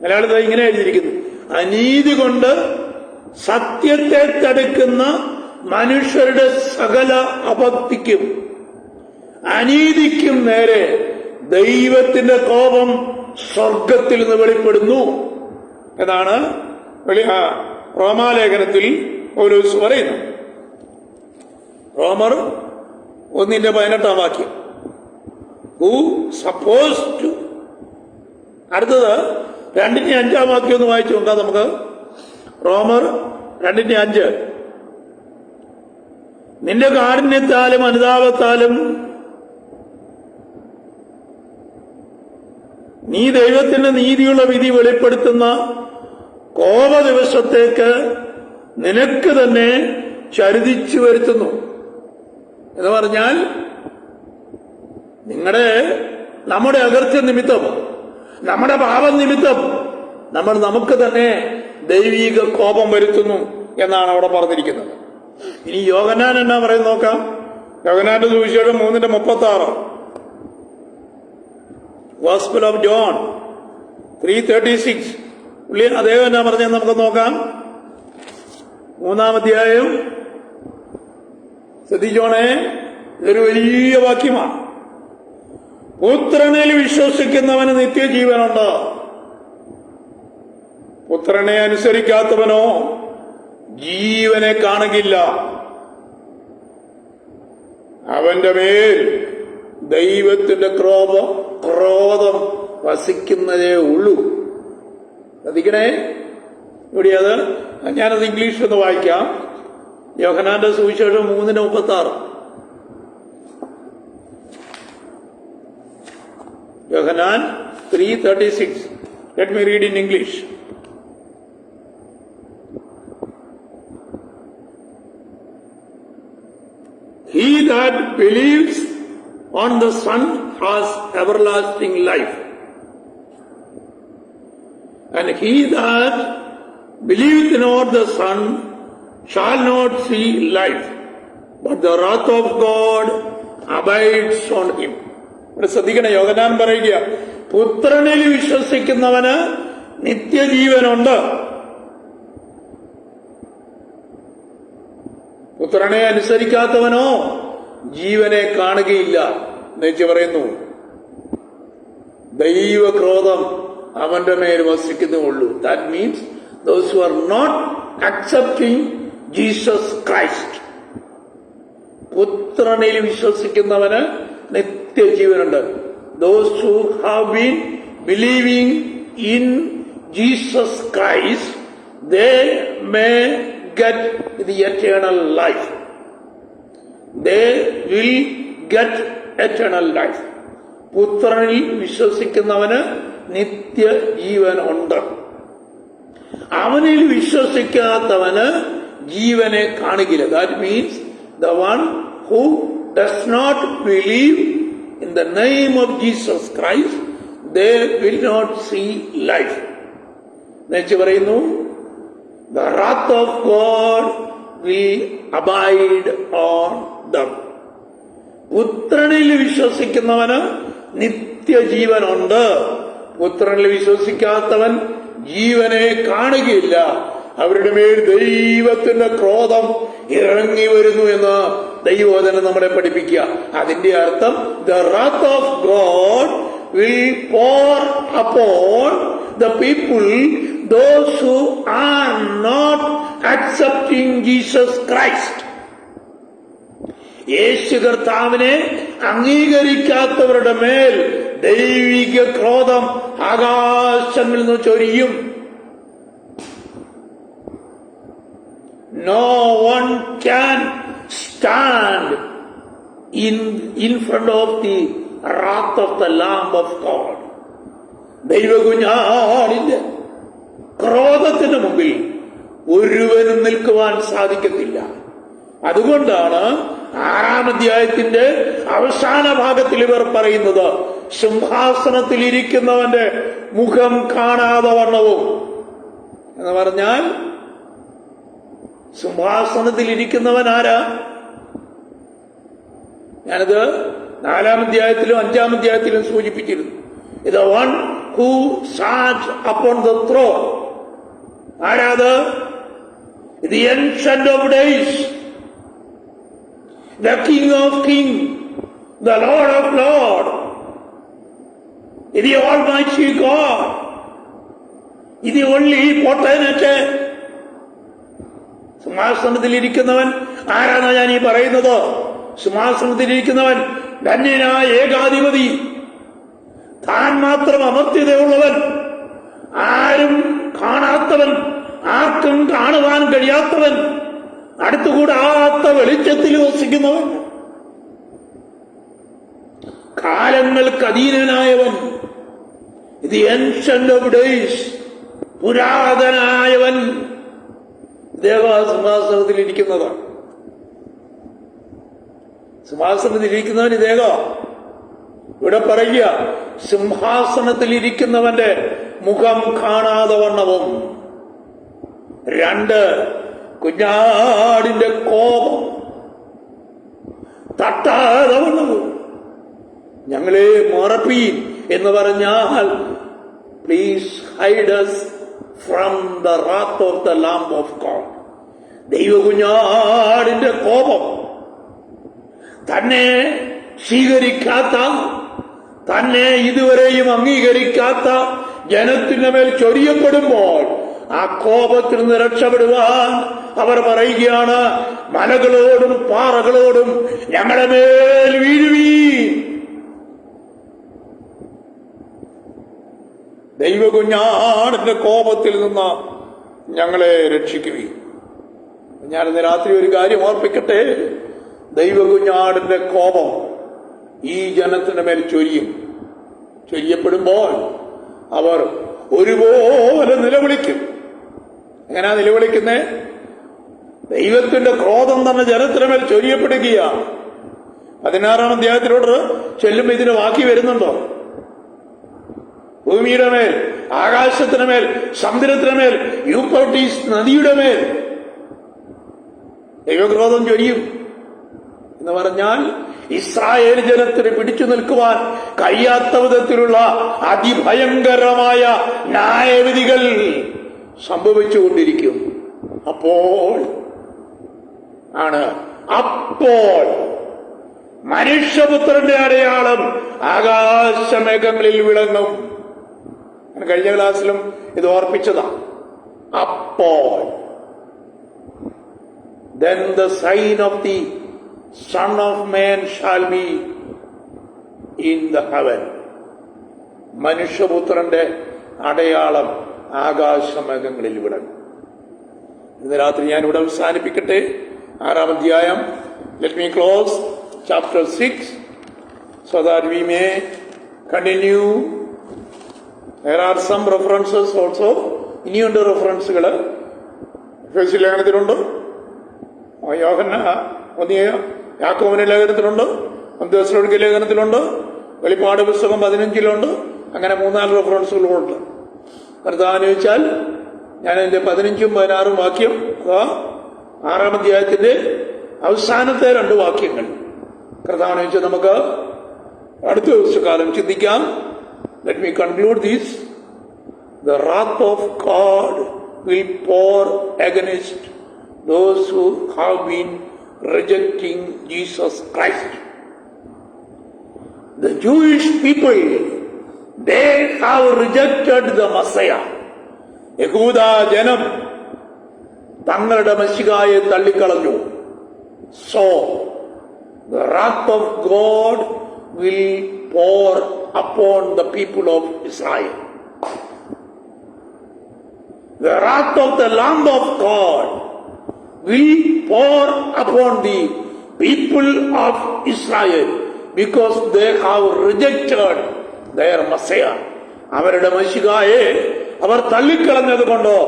മലയാളത്തിൽ ഇങ്ങനെ എഴുതിയിരിക്കുന്നു, അനീതി കൊണ്ട് സത്യത്തെ തടുക്കുന്ന മനുഷ്യരുടെ സകല അഭക്തിക്കും അനീതിക്കും നേരെ ദൈവത്തിന്റെ കോപം സ്വർഗത്തിൽ നിന്ന് വെളിപ്പെടുന്നു എന്നാണ് റോമാലേഖനത്തിൽ പൗലോസ് പറയുന്നത്. റോമർ 1:18 വാക്യം. ഹു സപ്പോസ്ഡ്, അടുത്തത് 2:5 വാക്യം ഒന്ന് വായിച്ചു നോക്കാം നമുക്ക്. റോമർ 2:5. നിന്റെ കാരുണ്യത്താലും അനുതാപത്താലും നീ ദൈവത്തിന്റെ നീതിയുള്ള വിധി വെളിപ്പെടുത്തുന്ന കോപ ദിവസത്തേക്ക് നിനക്ക് തന്നെ ചരിതിച്ചു വരുത്തുന്നു. എന്ന് പറഞ്ഞാൽ നമ്മുടെ അകൃത്യ നിമിത്തം, നമ്മുടെ പാപം നിമിത്തം നമുക്ക് തന്നെ ദൈവിക കോപം വരുത്തുന്നു എന്നാണ് അവിടെ പറഞ്ഞിരിക്കുന്നത്. ഇനി യോഹന്നാൻ എന്നാ പറയുന്നത് നോക്കാം. യോഹന്നാന്റെ സുവിശേഷം 3:36. Gospel of John 3:36. അദ്ദേഹം എന്നാ പറഞ്ഞത് നമുക്ക് നോക്കാം. 3-ാം അധ്യായം ശ്രദ്ധിച്ചോണേ, ഇതൊരു വലിയ വാക്യമാണ്. പുത്രനിൽ വിശ്വസിക്കുന്നവന് നിത്യജീവനുണ്ട്, പുത്രനെ അനുസരിക്കാത്തവനോ ജീവനെ കാണുകില്ല, അവന്റെ മേൽ ദൈവത്തിന്റെ ക്രോധം വസിക്കുന്നതേ ഉള്ളൂ. ശ്രദ്ധിക്കണേ, ഇവിടെ ഞാനത് ഇംഗ്ലീഷിൽ ഒന്ന് വായിക്കാം. യോഹന്നാന്റെ സുവിശേഷം 3:36. യോഹന്നാൻ 3:36. Let me read in English. He that believes on the Son has everlasting life. And he that believeth not the Son shall not see life, but the wrath of God abides on him. ഇവിടെ ശ്രദ്ധിക്കണേ, യോഹന്നാൻ പറയുക, പുത്രനിൽ വിശ്വസിക്കുന്നവന് നിത്യജീവനുണ്ട്. പുത്രനെ അനുസരിക്കാത്തവനോ ജീവനെ കാണുകയില്ല എന്നുവെച്ച് പറയുന്നു. ദൈവക്രോധം അവന്റെ മേൽ വസിക്കുന്നുള്ളൂ. That means those who are not accepting Jesus Christ. പുത്രനിൽ വിശ്വസിക്കുന്നവന് നിത്യജീവനുണ്ട്. Those who have been believing in Jesus Christ, they may get the eternal life. They will get eternal life. പുത്രനിൽ വിശ്വസിക്കുന്നവന് നിത്യജീവനുണ്ട്. അവനിൽ വിശ്വസിക്കാത്തവന് ജീവനെ കാണുകയില്ല. That means the one who does not believe in the name of Jesus Christ, they will not see life. എന്നുവെച്ച് പറയുന്നു, the wrath of God will abide on them. പുത്രനിൽ വിശ്വസിക്കുന്നവന് നിത്യജീവനുണ്ട്. പുത്രനിൽ വിശ്വസിക്കാത്തവൻ ജീവനെ കാണുകയില്ല. അവരുടെ മേൽ ദൈവത്തിന്റെ ക്രോധം ഇറങ്ങി വരുന്നു എന്ന് ദൈവവചനം നമ്മളെ പഠിപ്പിക്കുക. അതിന്റെ അർത്ഥം the wrath of God will pour upon the people, those who are not accepting Jesus Christ. യേശു കർത്താവിനെ അംഗീകരിക്കാത്തവരുടെ മേൽ ദൈവിക ക്രോധം ആകാശങ്ങളിൽ നിന്ന് ചൊരിയും. No one can stand in front of the wrath of the Lamb of God. ദൈവകുഞ്ഞാടിന്റെ ക്രോധത്തിന് മുമ്പിൽ ഒരുവനും നിൽക്കുവാൻ സാധിക്കത്തില്ല. അതുകൊണ്ടാണ് 6-ാം അധ്യായത്തിന്റെ അവസാന ഭാഗത്തിൽ ഇവർ പറയുന്നത്, സിംഹാസനത്തിൽ ഇരിക്കുന്നവന്റെ മുഖം കാണാതെ വണ്ണവും. എന്ന് പറഞ്ഞാൽ സിംഹാസനത്തിൽ ഇരിക്കുന്നവൻ ആരാ? ഞാനത് 4-ാം അധ്യായത്തിലും 5-ാം അധ്യായത്തിലും സൂചിപ്പിച്ചിരുന്നു. ഇത് one who sat upon the throne. ആരാത്? The ancient of days, the King of Kings, the Lord of Lords, the Almighty God, the only potent. സിംഹാസനത്തിലിരിക്കുന്നവൻ ആരാണ് ഞാൻ ഈ പറയുന്നത്? സിംഹാസനത്തിലിരിക്കുന്നവൻ ധന്യനായ ഏകാധിപതി, താൻ മാത്രം അമർത്യതയുള്ളവൻ, ആരും കാണാത്തവൻ, ആർക്കും കാണുവാൻ കഴിയാത്തവൻ, അടുത്തുകൂടാത്ത വെളിച്ചത്തിൽ വസിക്കുന്നവൻ, കാലങ്ങൾക്ക് അധീനനായവൻ, ദി ഏൻഷ്യന്റ് ഓഫ് ഡേയ്സ്, പുരാതനായവൻ, സിംഹാസനത്തിലിരിക്കുന്നതാണ്. സിംഹാസനത്തിലിരിക്കുന്നവൻ ഇദ്ദേഹം. ഇവിടെ പറയുക, സിംഹാസനത്തിലിരിക്കുന്നവന്റെ മുഖം കാണാതെ വണ്ണവും. 2, കുഞ്ഞാടിന്റെ കോപം തട്ടാതെ വണ്ണവും. ഞങ്ങളെ മറപ്പീൻ എന്ന് പറഞ്ഞാൽ, please hide us from the wrath of the Lamb of God. ദൈവകുഞ്ഞാടിന്റെ കോപം തന്നെ സ്വീകരിക്കാത്ത, തന്നെ ഇതുവരെയും അംഗീകരിക്കാത്ത ജനത്തിന്റെ മേൽ ചൊരിയപ്പെടുമ്പോൾ ആ കോപത്തിൽ നിന്ന് രക്ഷപ്പെടുവാൻ അവർ പറയുകയാണ്, മലകളോടും പാറകളോടും ഞങ്ങളുടെ മേൽ വീഴുവീൻ. ദൈവകുഞ്ഞാടിന്റെ കോപത്തിൽ നിന്ന് ഞങ്ങളെ രക്ഷിക്കുകയും. ഞാനിന്ന് രാത്രി ഒരു കാര്യം ഓർപ്പിക്കട്ടെ, ദൈവകുഞ്ഞാടിന്റെ കോപം ഈ ജനത്തിന്റെ മേൽ ചൊരിയപ്പെടുമ്പോൾ അവർ ഒരുപോലെ നിലവിളിക്കും. എങ്ങനെയാ നിലവിളിക്കുന്നേ? ദൈവത്തിന്റെ ക്രോധം തന്നെ ജനത്തിന് മേൽ ചൊരിയപ്പെടുകയാണ്. 16 അധ്യായത്തിലോട്ട് ചെല്ലുമ്പോ ഇതിന് ബാക്കി വരുന്നുണ്ടോ? ഭൂമിയുടെ മേൽ, ആകാശത്തിന് മേൽ, സമുദ്രത്തിന് മേൽ, യൂഫ്രട്ടീസ് നദിയുടെ മേൽ ദൈവക്രോധം ചൊരിയും എന്ന് പറഞ്ഞാൽ ഇസ്രായേൽ ജനത്തിന് പിടിച്ചു നിൽക്കുവാൻ കഴിയാത്ത വിധത്തിലുള്ള അതിഭയങ്കരമായ ന്യായവിധികൾ സംഭവിച്ചുകൊണ്ടിരിക്കും. അപ്പോൾ മനുഷ്യപുത്രന്റെ അടയാളം ആകാശമേഘങ്ങളിൽ വിളങ്ങും. കഴിഞ്ഞ ക്ലാസ്സിലും ഇത് ഓർപ്പിച്ചതാ. അപ്പോൾ then the sign of the Son of Man shall be in the heaven. മനുഷ്യപുത്രന്റെ അടയാളം ആകാശമേഘങ്ങളിൽ വിളങ്ങും. ഇന്ന് രാത്രി ഞാൻ ഇവിടെ അവസാനിപ്പിക്കട്ടെ. 6-ാം അധ്യായം. Let me close chapter 6 so that we may continue. There are some references also. ഇനിയുണ്ട് റെഫറൻസുകൾ. എഫെസ്യ ലേഖനത്തിലുണ്ട്, യാക്കോബിന്റെ ലേഖനത്തിലുണ്ട്, തെസ്സലോനിക്ക ലേഖനത്തിലുണ്ട്, വെളിപ്പാട് പുസ്തകം 15-ലുണ്ട്. അങ്ങനെ 3-4 റെഫറൻസുകളുണ്ട്. കർത്താവിനെ വെച്ചാൽ ഞാൻ അതിന്റെ 15ഉം 16ഉം വാക്യം, അതാ 6-ാം അധ്യായത്തിന്റെ അവസാനത്തെ 2 വാക്യങ്ങൾ കർത്താവിനെ വെച്ച് നമുക്ക് അടുത്ത ദിവസക്കാലം ചിന്തിക്കാം. Let me conclude this. The wrath of God will pour against those who have been rejecting Jesus Christ. The Jewish people, they have rejected the Messiah. യഹൂദ ജനം തങ്ങളുടെ മെസ്സിഹായെ തള്ളിക്കളഞ്ഞു. So the wrath of God will pour upon the people of Israel. The wrath of the Lamb of God will pour upon the people of Israel because they have rejected their Messiah. അവരുടെ മെസ്സിഹായെ അവർ തള്ളിക്കളഞ്ഞത് കൊണ്ടോ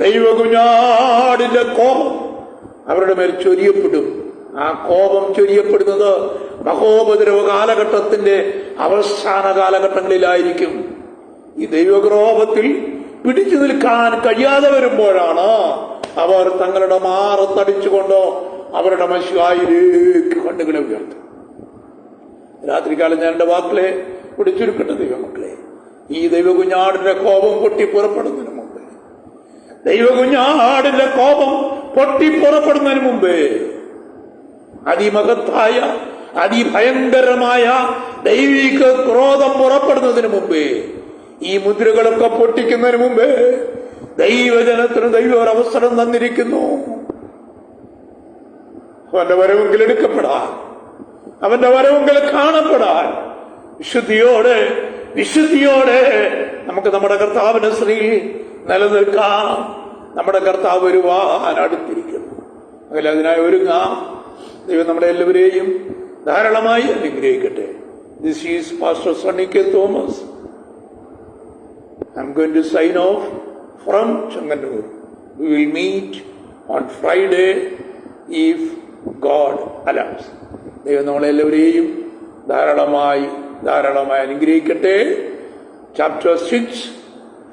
ദൈവകുഞ്ഞാടിന്റെ കോപം അവരുടെ മേൽ ചൊരിയപ്പെടും. ആ കോപം ചൊരിയപ്പെടുന്നത് മഹോപദ്രവ കാലഘട്ടത്തിന്റെ അവസാന കാലഘട്ടങ്ങളിലായിരിക്കും. ഈ ദൈവകോപത്തിൽ പിടിച്ചു നിൽക്കാൻ കഴിയാതെ വരുമ്പോഴാണ് അവർ തങ്ങളുടെ മാറത്തടിച്ചുകൊണ്ടോ അവരുടെ മെസ്സിഹായിലേക്ക് കണ്ണുകളെ ഉയർത്തും. രാത്രികാലം ഞാൻ എന്റെ വാക്കുകളെ പിടിച്ചുരുക്കട്ടെ ദൈവമക്കളെ. ഈ ദൈവകുഞ്ഞാടിന്റെ കോപം പൊട്ടിപ്പുറപ്പെടുന്നതിന് മുമ്പ്, ദൈവകുഞ്ഞാടിന്റെ കോപം പൊട്ടിപ്പുറപ്പെടുന്നതിന് മുമ്പേ, അതിമഹത്തായ അതിഭയങ്കരമായ ദൈവിക ക്രോധം പുറപ്പെടുന്നതിന് മുമ്പേ, ഈ മുദ്രകളൊക്കെ പൊട്ടിക്കുന്നതിന് മുമ്പേ ദൈവജനത്തിന് ദൈവം ഒരവസരം തന്നിരിക്കുന്നു. അവന്റെ വരവെങ്കിൽ എടുക്കപ്പെടാൻ, അവന്റെ വരവെങ്കിൽ കാണപ്പെടാൻ വിശുദ്ധിയോടെ നമുക്ക് നമ്മുടെ കർത്താവിന്റെ സ്ത്രീയിൽ നിലനിൽക്കാം. നമ്മുടെ കർത്താവ് വരുവാൻ അടുത്തിരിക്കുന്നു. അങ്ങനെ അതിനായി ഒരുങ്ങാം. ദൈവം നമ്മളെ എല്ലാവരെയും ധാരാളമായി അനുഗ്രഹിക്കട്ടെ. This is pastor Sunny K Thomas. I'm going to sign off from Changanur. We will meet on Friday if God allows. ദൈവം നമ്മളെല്ലാവരെയും ധാരാളമായി അനുഗ്രഹിക്കട്ടെ. Chapter 6,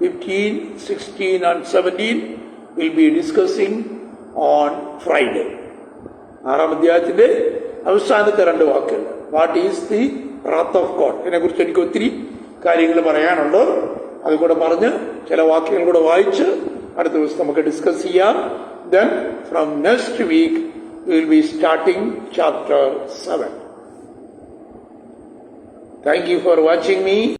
15, 16 and 17 will be discussing on Friday. 6-ാം അധ്യായത്തിന്റെ അവസാനത്തെ 2 വാക്കുകൾ. What is the wrath of God? ഇതിനെക്കുറിച്ച് എനിക്ക് ഒത്തിരി കാര്യങ്ങൾ പറയാനുണ്ട്. അതുകൂടെ പറഞ്ഞ് ചില വാക്യങ്ങൾ കൂടെ വായിച്ച് അടുത്ത ദിവസം നമുക്ക് ഡിസ്കസ് ചെയ്യാം. Then from next week we will be starting chapter 7. Thank you for watching me.